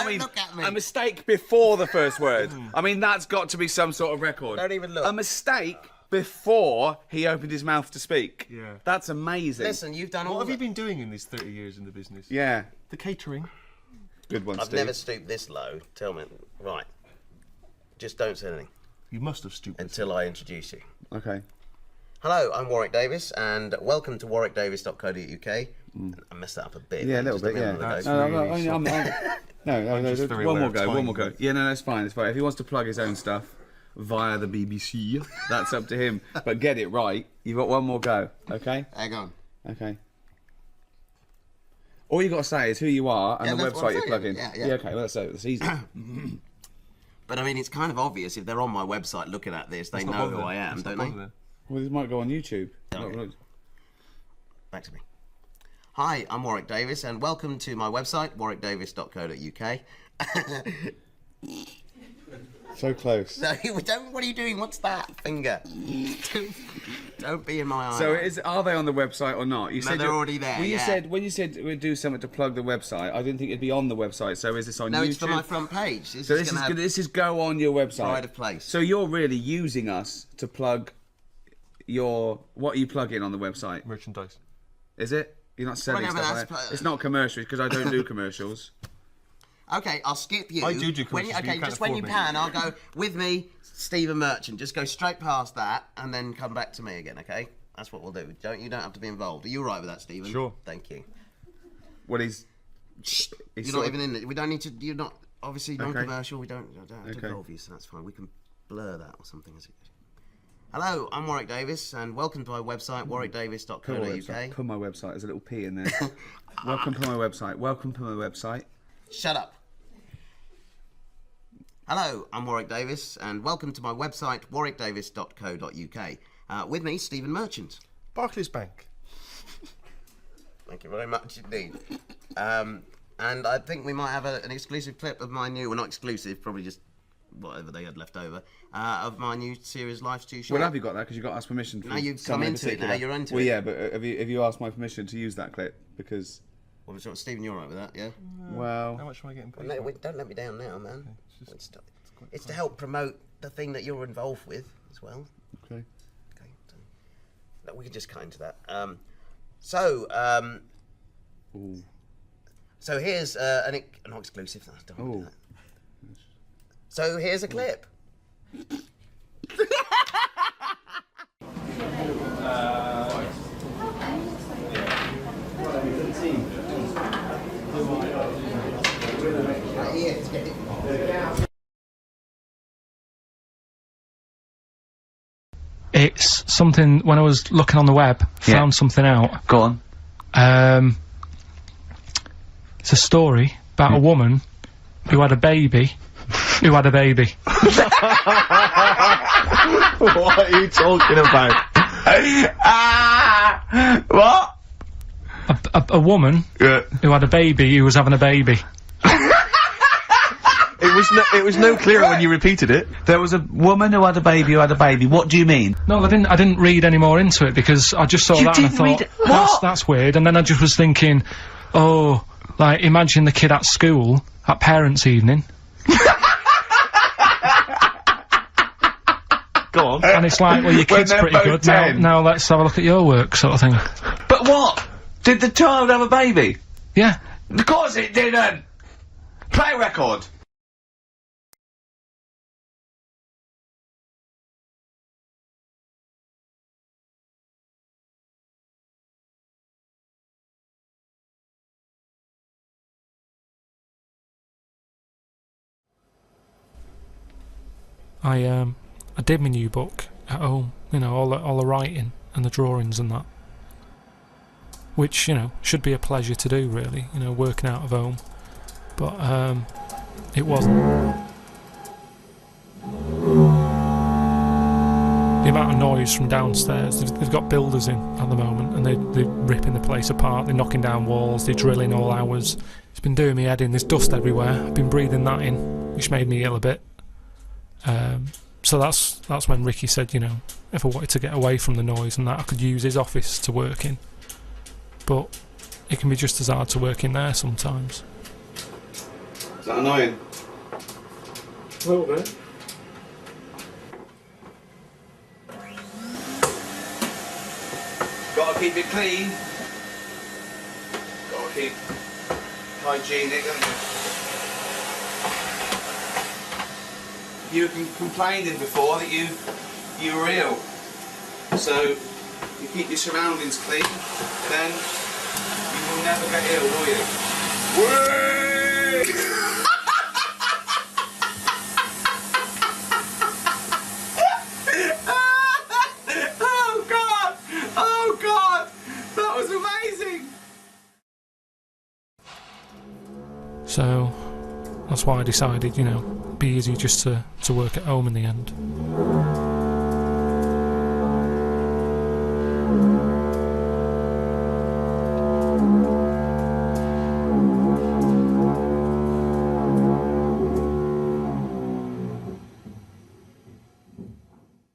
mean, look at me. A mistake before the first word. I mean, that's got to be some sort of record. Don't even look. A mistake before he opened his mouth to speak. Yeah. That's amazing. Listen, you've done all. What have you been doing in these 30 years in the business? Yeah. The catering. Good one, I've Steve. never stooped this low. Tell me. Right. Just don't say anything. You must have stooped. Until I introduce you. Okay. Hello, I'm Warwick Davis, and welcome to warwickdavis.co.uk. I messed that up a bit. Yeah, a little bit, yeah. One more go. Yeah, no, that's fine, it's fine. If he wants to plug his own stuff via the BBC, that's up to him. But get it right. You've got one more go, okay? Hang on. Okay. All you got to say is who you are and the that's what I'm website you're saying. plugging. Yeah. Okay, well, that's easy. But I mean, it's kind of obvious if they're on my website looking at this, they know who I am, don't they? Well, this might go on YouTube. Okay. Back to me. Hi, I'm Warwick Davis, and welcome to my website, warwickdavis.co.uk. So close. No, what are you doing? What's that finger? Don't be in my eye. So are they on the website or not? You No, they're already there. When you said we'd do something to plug the website, I didn't think it'd be on the website. So is this on YouTube? No, it's for my front page. This is go on your website. Pride of place. So you're really using us to plug what are you plugging on the website? Merchandise. Is it? You're not selling stuff on it? It's not commercials because I don't do commercials. Okay, I'll skip you. I do commercials. Just when you pan, I'll go with me, Stephen Merchant. Just go straight past that and then come back to me again. Okay, that's what we'll do. You don't have to be involved. Are you all right with that, Stephen? Sure. Well, Thank you. he's You're not even in it. We don't need to. You're not obviously non-commercial. We don't have to Okay. involve you, so that's fine. We can blur that or something. Hello, I'm Warwick Davis, and welcome to my website, warwickdavis.co.uk. Put my website. There's a little P in there. Welcome to my website. Welcome to my website. Shut up. Hello, I'm Warwick Davis, and welcome to my website, warwickdavis.co.uk. With me, Stephen Merchant. Barclays Bank. Thank you very much indeed. And I think we might have an exclusive clip of my new, well, not exclusive, probably just whatever they had left over, of my new series, Life's Too Short. Well, have you got that? Because you got asked permission. No, you've come into it now. You're into it. Well, yeah, but have you asked my permission to use that clip? Because. Well, Stephen, you're right with that, yeah? Well. How much am I getting paid? No, don't let me down now, man. Okay, it's to help promote the thing that you're involved with as well. Okay. No, we can just cut into that. So here's an not exclusive. No, don't do that. So here's a clip. It's something, when I was looking on the web, found something out. Go on. It's a story about a woman who had a baby. What are you talking about? What? A woman who had a baby who was having a baby. It was no clearer when you repeated it. There was a woman who had a baby who had a baby. What do you mean? No, I didn't read any more into it because I just saw that and I thought, that's weird. And then I just was thinking, oh, like, imagine the kid at school, at parents' evening. Go on. And it's like, well, your kid's pretty good, now let's have a look at your work, sort of thing. But what? Did the child have a baby? Yeah. Of course it didn't! Play a record. I did my new book at home, you know, all the writing and the drawings and that. Which, you know, should be a pleasure to do, really, you know, working out of home. But, it wasn't. The amount of noise from downstairs, they've got builders in at the moment, and they're ripping the place apart, they're knocking down walls, they're drilling all hours. It's been doing me head in, there's dust everywhere, I've been breathing that in, which made me ill a bit. So that's when Ricky said, you know, if I wanted to get away from the noise and that, I could use his office to work in. But it can be just as hard to work in there sometimes. Is that annoying? A little bit. Gotta keep it clean. Gotta keep hygienic, haven't you? You were complaining before that you were ill. So you keep your surroundings clean, then you will never get ill, will you? Oh God! Oh God! That was amazing! So that's why I decided, you know, it'd be easier just to work at home in the end.